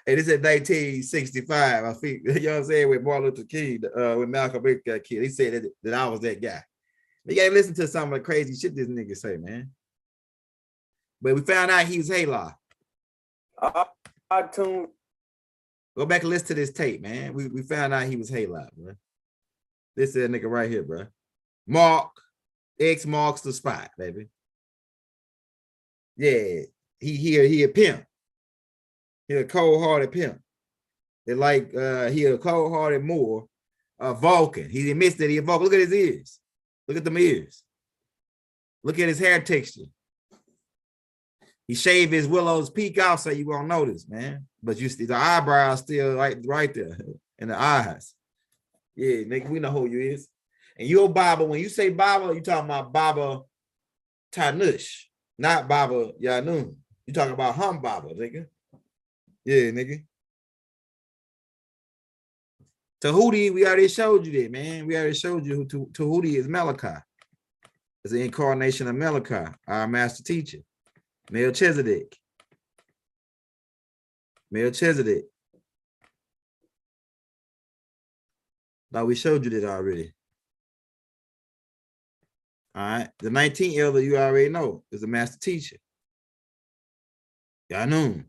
Speaker 2: And this is 1965. I think, you know what I'm saying, with Martin Luther King, when Malcolm X got killed. He said that I was that guy. You gotta listen to some of the crazy shit this nigga say, man. But we found out he was Halo. Go back and listen to this tape, man. We found out he was Halo, bro. This is that nigga right here, bro. Mark, X marks the spot, baby. Yeah, he a pimp. He a cold-hearted pimp. They like he a cold-hearted Moor, Vulcan. He admits that he a Vulcan. Look at his ears. Look at them ears. Look at his hair texture. He shaved his Willow's peak off so you won't notice, man. But you see the eyebrows still right there in the eyes. Yeah, nigga, we know who you is. And you're Baba. When you say Baba, you talking about Baba Tanush, not Baba Yanun. You talking about Baba, nigga. Yeah, nigga. Tahuti, we already showed you that, man. We already showed you who Tahuti is. Malachi. It's the incarnation of Malachi, our master teacher. Melchizedek. Now we showed you that already. All right. The 19th elder you already know is the master teacher. Yanun.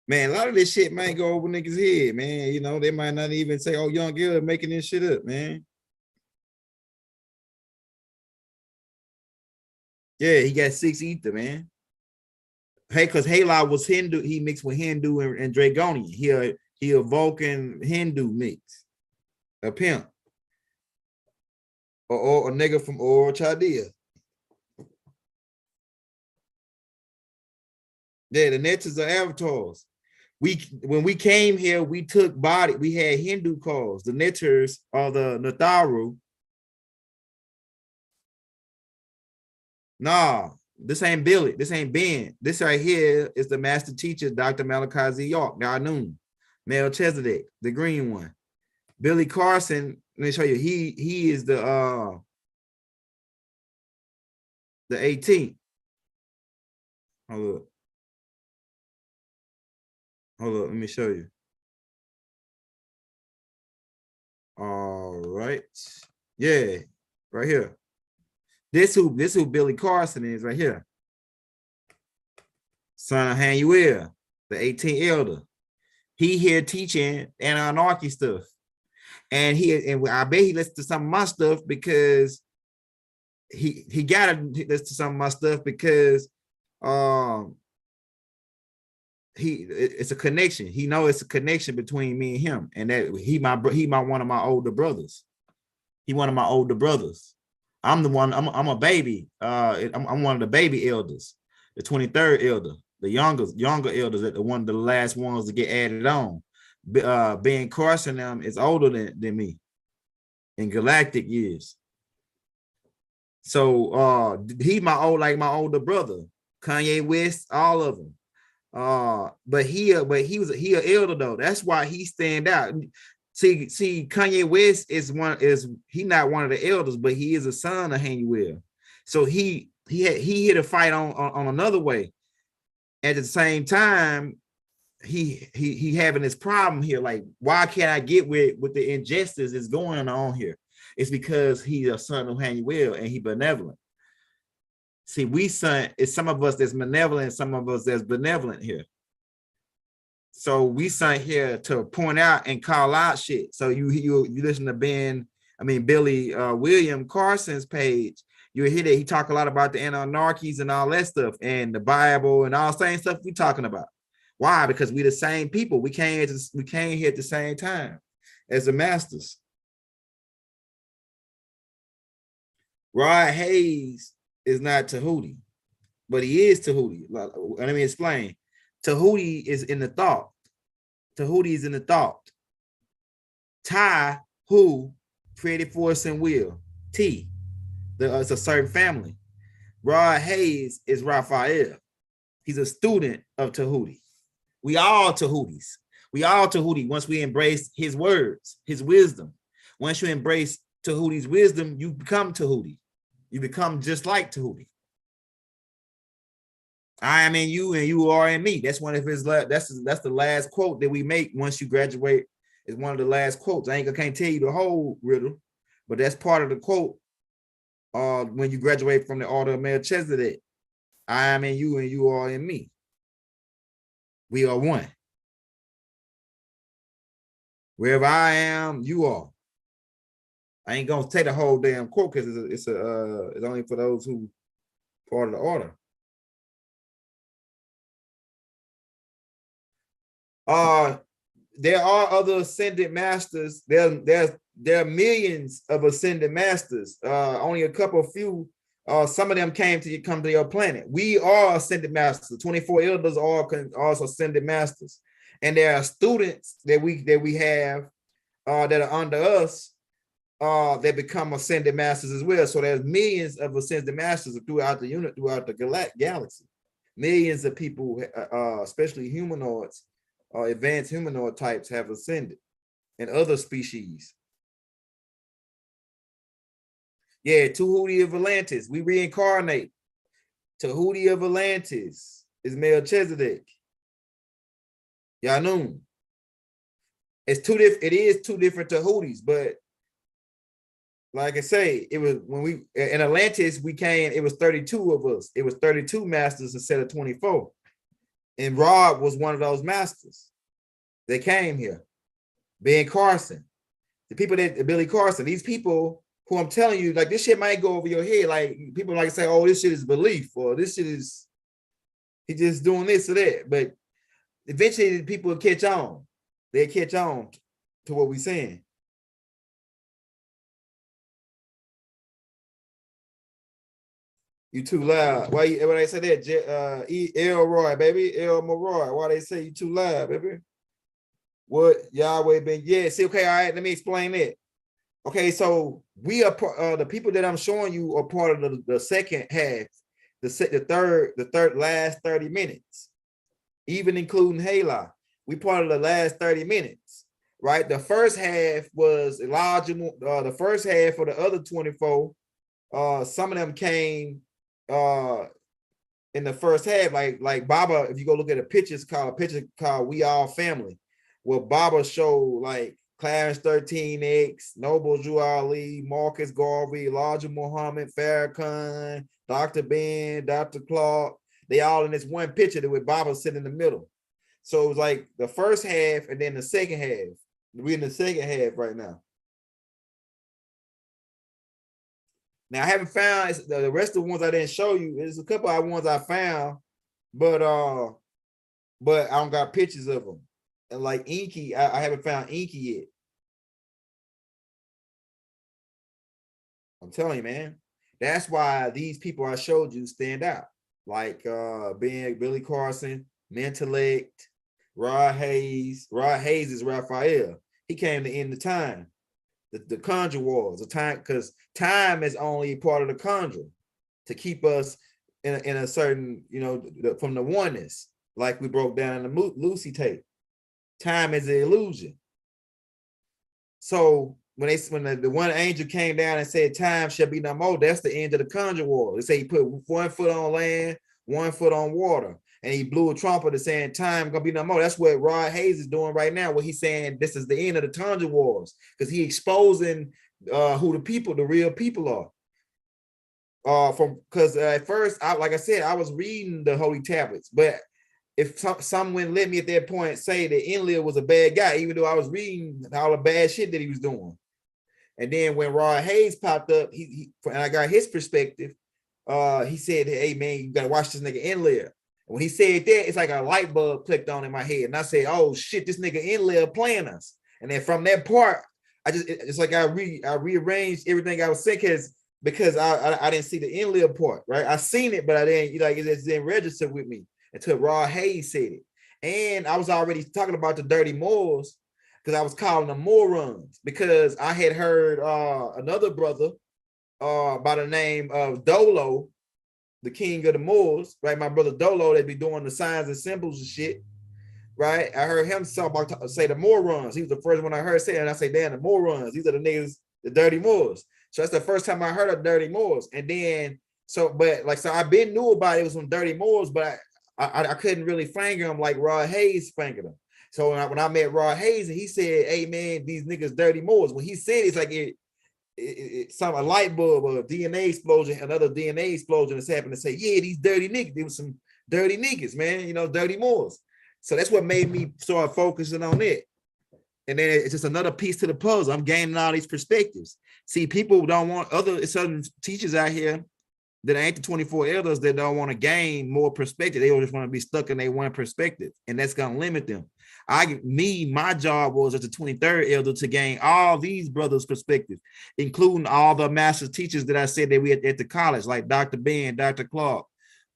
Speaker 2: Man, a lot of this shit might go over niggas' head, man. You know, they might not even say, oh, Young Elder making this shit up, man. Yeah, he got 6 ether, man. Hey, because Halo was Hindu. He mixed with Hindu and Dragonian. He a Vulcan Hindu mix. A pimp. Or a nigga from Ur Chaldea. Yeah, the Neters are avatars. When we came here, we took body. We had Hindu calls. The Neters are the Natharu. Nah, this ain't Billy. This ain't Ben. This right here is the master teacher, Dr. Malachi Z. York, Ganun, Melchizedek, the green one. Billy Carson, let me show you. He is the 18th. Hold up, let me show you. All right. Yeah, right here. This who Billy Carson is right here. Son of Hanuel, the 18th elder. He here teaching Anunnaki stuff. And I bet he listens to some of my stuff because he gotta listen to some of my stuff because it's a connection. He know it's a connection between me and him, and that he one of my older brothers. He one of my older brothers. I'm the one. I'm a baby. I'm one of the baby elders, the 23rd elder, the younger elders, the last ones to get added on. Ben Carson is older than me in galactic years. So he my older brother, Kanye West, all of them. But he was an elder though. That's why he stand out. See, Kanye West is he not one of the elders, but he is a son of Hanuel. So he hit a fight on another way. At the same time, he having this problem here. Like, why can't I get with the injustice is going on here? It's because he's a son of Hanuel and he benevolent. See, it's some of us that's malevolent, some of us that's benevolent here. So we sent here to point out and call out shit. So you listen to Billy William Carson's page. You hear that he talk a lot about the Anunnakis and all that stuff and the Bible and all the same stuff we talking about. Why? Because we the same people. We came here at the same time as the masters. Rod Hayes is not Tahuti, but he is Tahuti. Let me explain. Tahuti is in the thought. Tahuti is in the thought. Ta, who created force and will. T, it's a certain family. Rod Hayes is Raphael. He's a student of Tahuti. We all Tahutis. We all Tahuti once we embrace his words, his wisdom. Once you embrace Tahuti's wisdom, you become Tahuti. You become just like Tahuti. I am in you and you are in me. That's one of his that's the last quote that we make once you graduate. Is one of the last quotes. I can't tell you the whole riddle, but that's part of the quote. When you graduate from the order of Melchizedek, I am in you and you are in me. We are one. Wherever I am, you are. I ain't gonna take the whole damn quote because it's only for those who part of the order. There are other ascended masters. There are millions of ascended masters. Only a few. Some of them come to your planet. We are ascended masters. 24 elders are also ascended masters, and there are students that we have that are under us that become ascended masters as well. So there's millions of ascended masters throughout the galaxy. Millions of people, especially humanoids, advanced humanoid types, have ascended, and other species. Yeah, Tahuti of Atlantis, we reincarnate. Tahuti of Atlantis is Melchizedek. Yanun. It is two different Tahutis, but like I say, it was when we in Atlantis it was 32 of us. It was 32 masters instead of 24. And Rod was one of those masters. They came here. Ben Carson, Billy Carson, these people who I'm telling you, like, this shit might go over your head. Like, people like say, oh, this shit is belief, or this shit is, he just doing this or that. But eventually people will catch on. They'll catch on to what we're saying. You too loud. Why they say that? Elroy, baby. Elroy. Why they say you too loud, baby? What Yahweh been? Yeah. See, okay, all right. Let me explain it. Okay, so we are the people that I'm showing you are part of the second half, the third last 30 minutes, even including Hala. We part of the last 30 minutes, right? The first half was Elijah. The first half for the other 24. Some of them came in the first half, like Baba. If you go look at a picture called "We All Family," where Baba showed like Clarence 13X, Noble Drew Ali, Marcus Garvey, Elijah Muhammad, Farrakhan, Dr. Ben, Dr. Clark. They all in this one picture that with Baba sitting in the middle. So it was like the first half and then the second half. We're in the second half right now. Now I haven't found the rest of the ones I didn't show you. There's a couple of ones I found, but I don't got pictures of them. And like Inky, I haven't found Inky yet. I'm telling you, man. That's why these people I showed you stand out. Like being Billy Carson, Mentellect, Rod Hayes is Raphael. He came to end the time, the conjure wars, the time, because time is only part of the conjure to keep us in a certain, from the oneness, like we broke down in the Lucy tape. Time is an illusion. So when the one angel came down and said time shall be no more, that's the end of the conjure war. They say he put 1 foot on land, 1 foot on water, and he blew a trumpet to saying time gonna be no more. That's what Rod Hayes is doing right now, where he's saying this is the end of the conjure wars, because he exposing who the real people are. Because at first, like I said, I was reading the holy tablets, but if someone let me at that point say that Enlil was a bad guy, even though I was reading all the bad shit that he was doing. And then when Rod Hayes popped up, and I got his perspective, he said, hey man, you gotta watch this nigga Enlil. When he said that, it's like a light bulb clicked on in my head. And I said, oh shit, this nigga Enlil playing us. And then from that part, it's like I rearranged everything I was saying, because I didn't see the Enlil part, right? I seen it, but I didn't, it just didn't register with me until Rod Hayes said it. And I was already talking about the dirty Moors, because I was calling them morons, because I had heard another brother by the name of Dolo, the king of the Moors, right? My brother Dolo, they be doing the signs and symbols and shit, right? I heard him say the morons. He was the first one I heard say it, and I say, damn, the morons. These are the niggas, the dirty Moors. So that's the first time I heard of dirty Moors. And then, so I been knew about it was some dirty Moors, but I couldn't really finger them like Rod Hayes fingered them. So when I met Rod Hayes, and he said, hey man, these niggas dirty Moors. When he said it's like a light bulb or a DNA explosion, another DNA explosion has happened to say, yeah, these dirty niggas, they were some dirty niggas, man, dirty Moors. So that's what made me start focusing on it. And then it's just another piece to the puzzle. I'm gaining all these perspectives. See, people don't want certain teachers out here that ain't the 24 elders that don't want to gain more perspective. They just want to be stuck in their one perspective, and that's going to limit them. My job was as the 23rd elder to gain all these brothers' perspectives, including all the master teachers that I said that we had at the college, like Dr. Ben, Dr. Clark,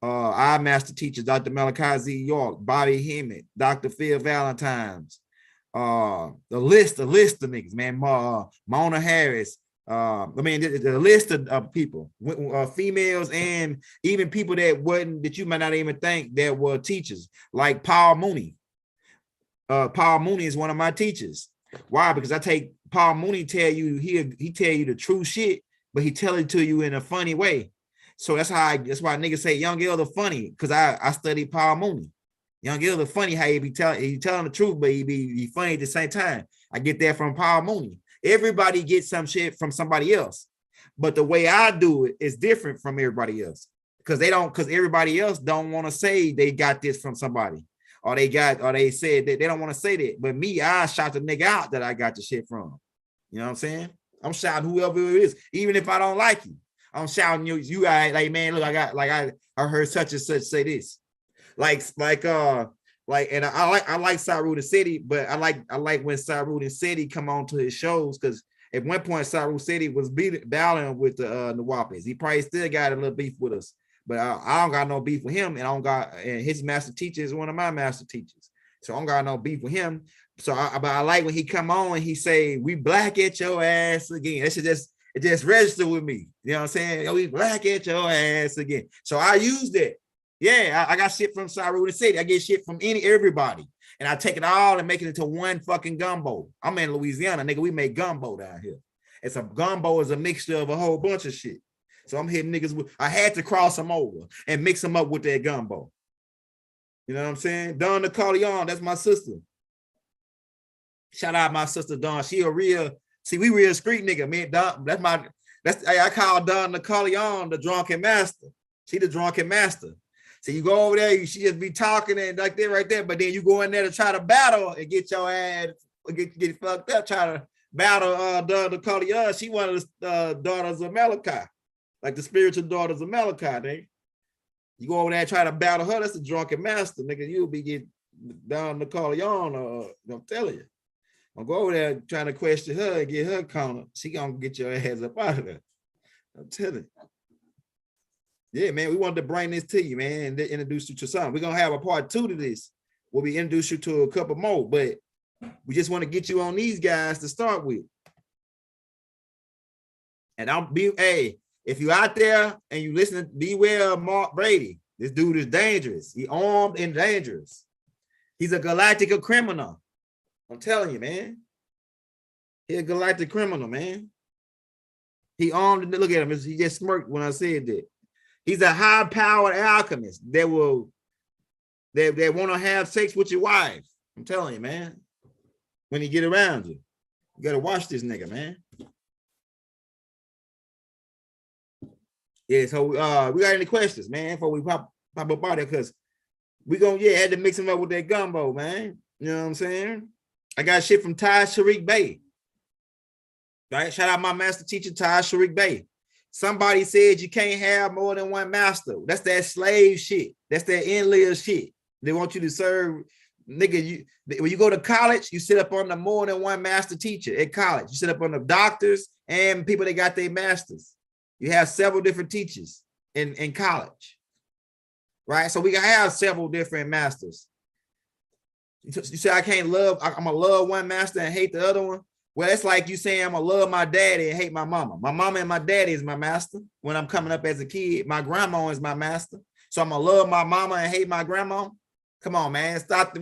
Speaker 2: our master teachers, Dr. Melchizedek York, Bobby Hemmett, Dr. Phil Valentine's, the list of niggas, man, Mona Harris, the list of people, females, and even people that you might not even think that were teachers, like Paul Mooney. Paul Mooney is one of my teachers. Why? Because I take Paul Mooney, tell you, he tell you the true shit, but he tell it to you in a funny way. So that's why niggas say Young Elder funny, because I studied Paul Mooney. Young Elder funny how he telling the truth, but he be funny at the same time. I get that from Paul Mooney. Everybody gets some shit from somebody else, but the way I do it is different from everybody else, because everybody else don't want to say they got this from somebody, or they said that they don't want to say that. But me, I shout the nigga out that I got the shit from. You know what I'm saying? I'm shouting whoever it is, even if I don't like you. I'm shouting you like, man, look, I heard such and such say this. And I like Saru the City, but I like when Saru the City come on to his shows, because at one point Saru City was battling with the Nawapis. He probably still got a little beef with us, but I don't got no beef with him, and his master teacher is one of my master teachers, so I don't got no beef with him. So I like when he come on and he say, "We black at your ass again." That should it just register with me. You know what I'm saying? We black at your ass again. So I use that. Yeah, I got shit from Saru the City. I get shit from everybody. And I take it all and make it into one fucking gumbo. I'm in Louisiana, nigga. We make gumbo down here. It's a gumbo is a mixture of a whole bunch of shit. So I'm hitting niggas with, I had to cross them over and mix them up with that gumbo. You know what I'm saying? Don Nicoleon, that's my sister. Shout out my sister Dawn. She a real, we real street nigga, man. Don, I call Don Nicoleon the drunken master. She the drunken master. So you go over there, she just be talking and like that right there, but then you go in there to try to battle and get your ass, get fucked up, try to battle Don Nicoleon. She one of the daughters of Malachi, like the spiritual daughters of Malachi, nigga. You go over there and try to battle her, that's the drunken master, nigga. You'll be getting Don Nicoleon, I'm telling you. I'll go over there trying to question her and get her corner. She gonna get your ass up out of there. I'm telling you. Yeah, man, we wanted to bring this to you, man, and introduce you to something. We're gonna have a part 2 to this. We'll be introduce you to a couple more, but we just want to get you on these guys to start with. And hey, if you out there and you listen, beware of Mark Brady. This dude is dangerous. He armed and dangerous. He's a galactic criminal. I'm telling you, man. He's a galactic criminal, man. He armed and look at him. He just smirked when I said that. He's a high-powered alchemist that want to have sex with your wife. I'm telling you, man. When he get around you, you gotta watch this nigga, man. Yeah, so we got any questions, man, before we pop up out there, because we gonna had to mix him up with that gumbo, man. You know what I'm saying? I got shit from Ty Sharik Bey. Right? Shout out my master teacher, Ty Sharik Bey. Somebody said you can't have more than one master. That's that slave shit. That's that in-live shit. They want you to serve, nigga. When you go to college, you sit up on the more than one master teacher at college. You sit up on the doctors and people that got their masters. You have several different teachers in college, right? So we can have several different masters. You say I can't love, I'm gonna love one master and hate the other one. Well, it's like you saying I'm gonna love my daddy and hate my mama. My mama and my daddy is my master. When I'm coming up as a kid, my grandma is my master. So I'm gonna love my mama and hate my grandma. Come on, man, stop.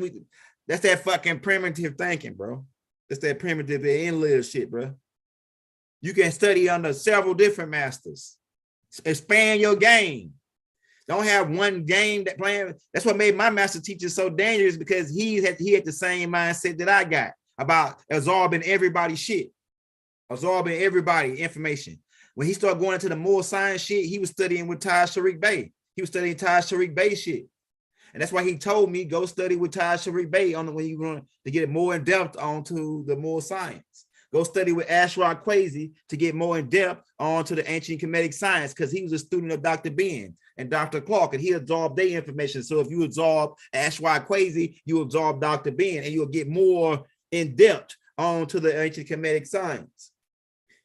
Speaker 2: That's that fucking primitive thinking, bro. That's that primitive in-live shit, bro. You can study under several different masters. Expand your game. Don't have one game that playing. That's what made my master teacher so dangerous, because he had the same mindset that I got about absorbing everybody's shit, absorbing everybody information. When he started going into the more science shit, he was studying with Ty Sharik Bey. He was studying Ty Sharik Bey shit. And that's why he told me, go study with Ty Sharik Bey on the way you're going to get more in depth onto the more science. Go study with Ashraf Kwesi to get more in depth onto the ancient Kemetic science, because he was a student of Dr. Ben and Dr. Clark, and he absorbed their information. So if you absorb Ashraf Kwesi, you absorb Dr. Ben, and you'll get more in depth onto the ancient Kemetic science.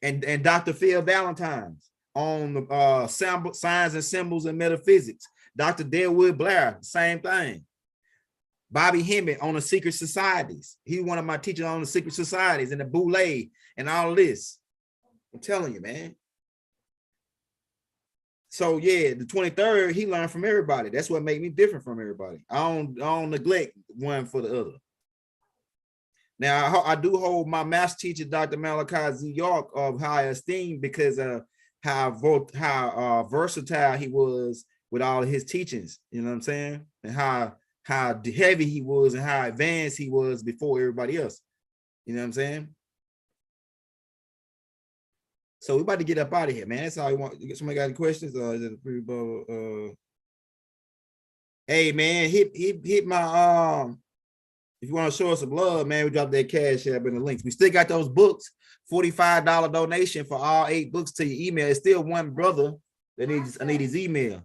Speaker 2: And Dr. Phil Valentine's on the signs and symbols and metaphysics. Dr. Deadwood Blair, same thing. Bobby Hemmett on the secret societies. He's one of my teachers on the secret societies and the Boule and all of this. I'm telling you, man. So yeah, the 23rd, he learned from everybody. That's what made me different from everybody. I don't neglect one for the other. Now, I do hold my master teacher, Dr. Malachi Z. York, of high esteem, because of how versatile he was with all of his teachings. You know what I'm saying? And how heavy he was and how advanced he was before everybody else. You know what I'm saying? So we're about to get up out of here, man. That's all I want. Somebody got any questions? Or is it a free bubble? Hey, man, hit my if you want to show us some love, man, we drop that cash app in the links. We still got those books. $45 donation for all 8 books to your email. It's still one brother that I need his email.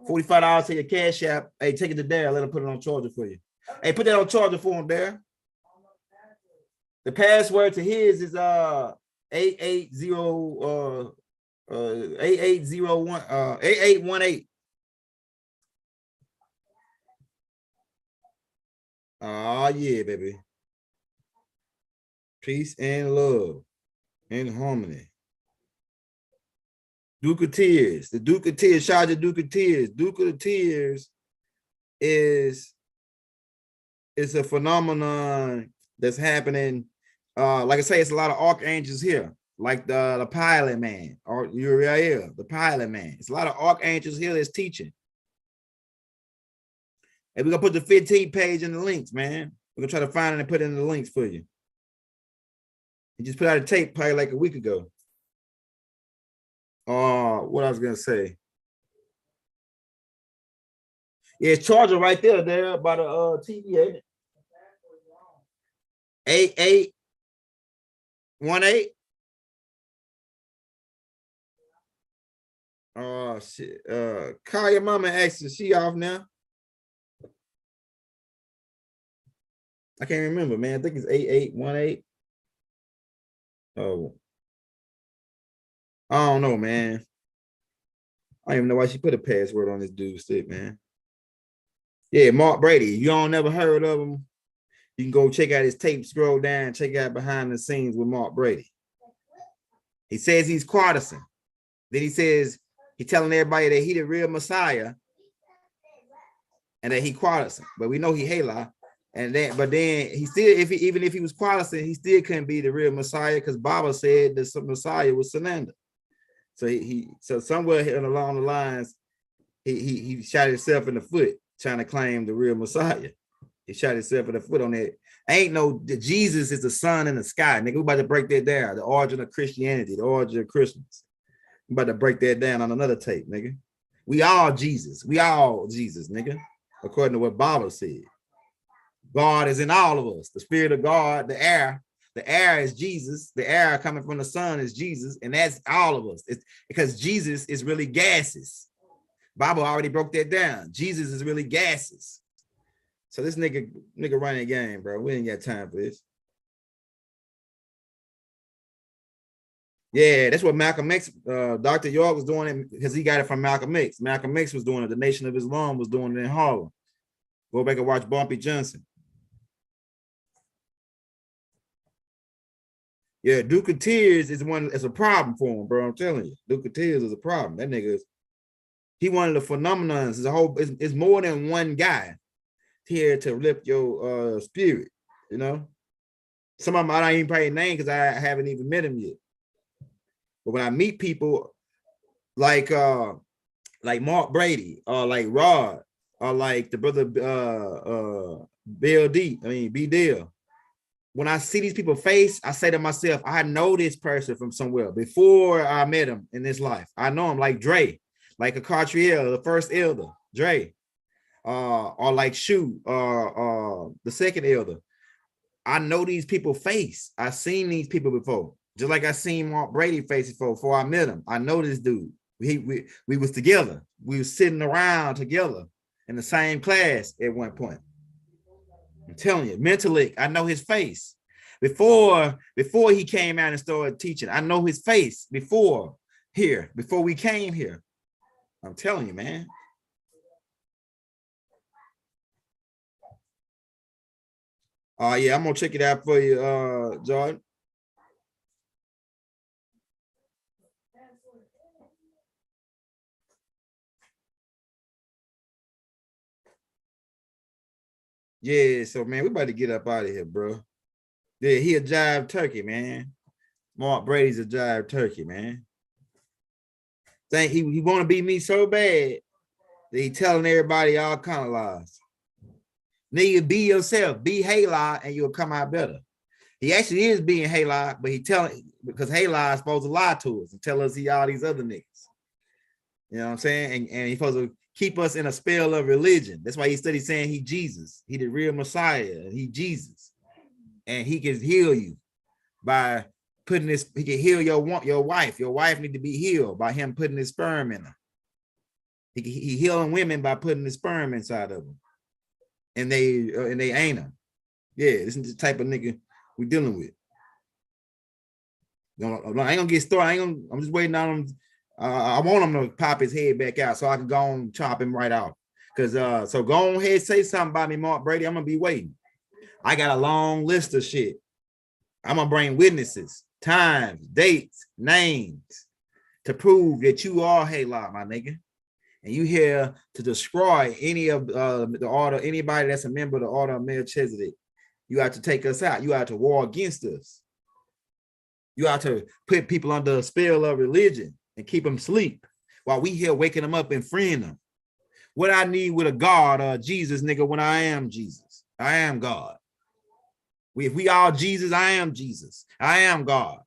Speaker 2: $45 to your cash app. Hey, take it to Dare. Let him put it on charger for you. Hey, put that on charger for him, Dare. The password to his is 8818. Oh yeah, baby. Peace and love and harmony. Duke of Tears. The Duke of Tears. Shout out to Duke of Tears. Duke of Tears is a phenomenon that's happening. Like I say, it's a lot of archangels here, like the pilot man, or Uriel, the pilot man. It's a lot of archangels here that's teaching. And we're gonna put the 15th page in the links, man. We're gonna try to find it and put it in the links for you. He just put out a tape probably like a week ago. What I was gonna say. Yeah, it's charger right there by the TV, ain't it? 8818. Oh shit. Call your mama and ask her, she off now. I can't remember, man. I think it's 8818. Oh, I don't know, man. I don't even know why she put a password on this dude's stick, man. Yeah. Yeah, Mark Brady. You don't never heard of him? You can go check out his tape, scroll down, check out behind the scenes with Mark Brady. He says he's Carson. Then he says he's telling everybody that he the real Messiah and that he Carson. But we know he Hela. And then, but then he still, even if he was Carson, he still couldn't be the real Messiah because Baba said that some Messiah was Sananda. So somewhere along the lines, he shot himself in the foot trying to claim the real Messiah. He shot himself in the foot on that. Ain't no Jesus is the sun in the sky, nigga. We about to break that down. The origin of Christianity, the origin of Christians. We about to break that down on another tape, nigga. We all Jesus. We all Jesus, nigga. According to what Baba said. God is in all of us. The spirit of God, the air. The air is Jesus. The air coming from the sun is Jesus, and that's all of us. It's because Jesus is really gases. Baba already broke that down. Jesus is really gases. So this nigga running a game, bro. We ain't got time for this. Yeah, that's what Malcolm X, Dr. York was doing it because he got it from Malcolm X. Malcolm X was doing it. The Nation of Islam was doing it in Harlem. Go back and watch Bumpy Johnson. Yeah, Duke of Tears is a problem for him, bro. I'm telling you, Duke of Tears is a problem. That nigga he one of the phenomenons. It's more than one guy here to lift your spirit, you know. Some of them I don't even probably name because I haven't even met him yet. But when I meet people like Mark Brady or like Rod or like the brother B Deal. When I see these people face, I say to myself, I know this person from somewhere before I met him in this life. I know him like Dre, like a Cartriel, the first elder, Dre, or like Shu, the second elder. I know these people face. I've seen these people before, just like I seen Mark Brady face before I met him. I know this dude. We was together. We was sitting around together in the same class at one point. I'm telling you, mentally, I know his face. Before he came out and started teaching, I know his face before we came here. I'm telling you, man. Yeah, I'm gonna check it out for you, Jordan. Yeah, so man, we about to get up out of here, bro. Yeah, he a jive turkey, man. Mark Brady's a jive turkey, man. Think he want to be me so bad that he telling everybody all kind of lies. Nigga, be yourself, be Halo, and you'll come out better. He actually is being Halo, but he telling because Halo is supposed to lie to us and tell us he all these other niggas. You know what I'm saying? And he's supposed to keep us in a spell of religion. That's why he studied saying he Jesus. He the real Messiah. And he Jesus. And he can heal you by putting this, he can heal your wife. Your wife need to be healed by him putting his sperm in her. He healing women by putting the sperm inside of them. And they ain't them. Yeah, this is the type of nigga we dealing with. I ain't gonna get started. I'm just waiting on him. I want him to pop his head back out so I can go and chop him right off. Cause so go on ahead, say something about me, Mark Brady. I'm gonna be waiting. I got a long list of shit. I'm gonna bring witnesses, times, dates, names to prove that you are Halo, my nigga. And you here to destroy any of the order, anybody that's a member of the order of Melchizedek. You have to take us out. You have to war against us. You have to put people under a spell of religion and keep them asleep while we here waking them up and freeing them. What I need with a God, Jesus, nigga, when I am Jesus. I am God. If we all Jesus, I am Jesus. I am God.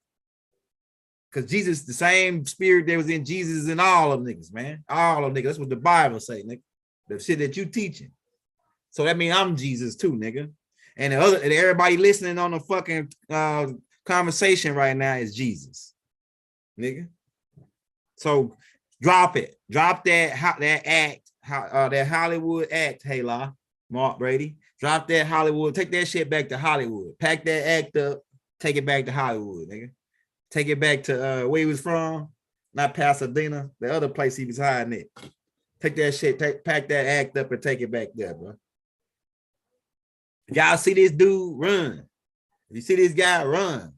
Speaker 2: Because Jesus, the same spirit that was in Jesus is in all of niggas, man. All of niggas. That's what the Bible say, nigga. The shit that you teaching. So that means I'm Jesus too, nigga. And everybody listening on the fucking conversation right now is Jesus, nigga. So drop it. Drop that act, that Hollywood act, Halo, Mark Brady. Drop that Hollywood. Take that shit back to Hollywood. Pack that act up. Take it back to Hollywood, nigga. Take it back to where he was from. Not Pasadena, the other place he was hiding at. Take that shit, pack that act up and take it back there, bro. If y'all see this dude, run. If you see this guy, run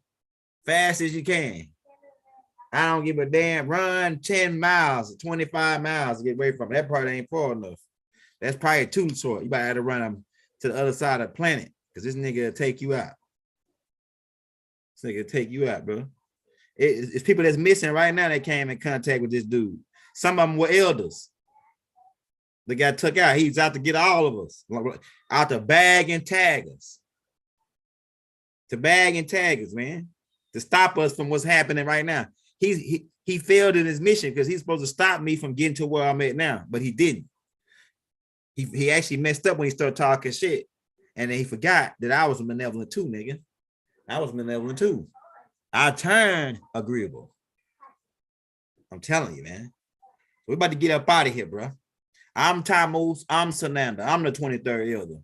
Speaker 2: fast as you can. I don't give a damn. Run 10 miles, 25 miles to get away from it. That part ain't far enough. That's probably too short. You might have to run him to the other side of the planet because this nigga will take you out. This nigga will take you out, bro. It's people that's missing right now that came in contact with this dude. Some of them were elders. They got took out. He's out to get all of us. Out to bag and tag us. To bag and tag us, man. To stop us from what's happening right now. He failed in his mission because he's supposed to stop me from getting to where I'm at now, but he didn't. He actually messed up when he started talking shit. And then he forgot that I was a malevolent too, nigga. I was malevolent too. I turned agreeable. I'm telling you, man. We're about to get up out of here, bro. I'm Tammuz. I'm Sananda. I'm the 23rd elder.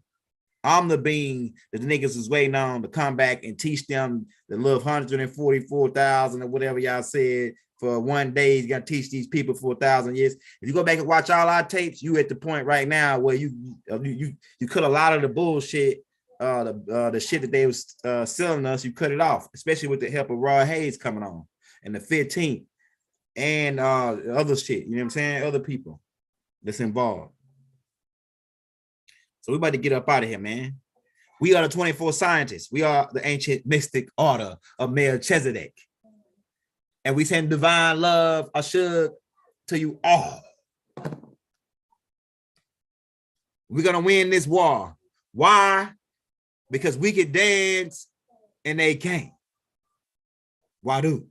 Speaker 2: I'm the being that the niggas is waiting on to come back and teach them the little 144,000 or whatever y'all said for one day. You got to teach these people for 1,000 years. If you go back and watch all our tapes, you at the point right now where you cut a lot of the bullshit, the shit that they was selling us. You cut it off, especially with the help of Rod Hayes coming on and the 15th and other shit. You know what I'm saying? Other people that's involved. So we about to get up out of here, man. We are the 24 scientists. We are the ancient mystic order of Melchizedek. And we send divine love, Ashug, to you all. We're going to win this war. Why? Because we could dance and they can't. Why do?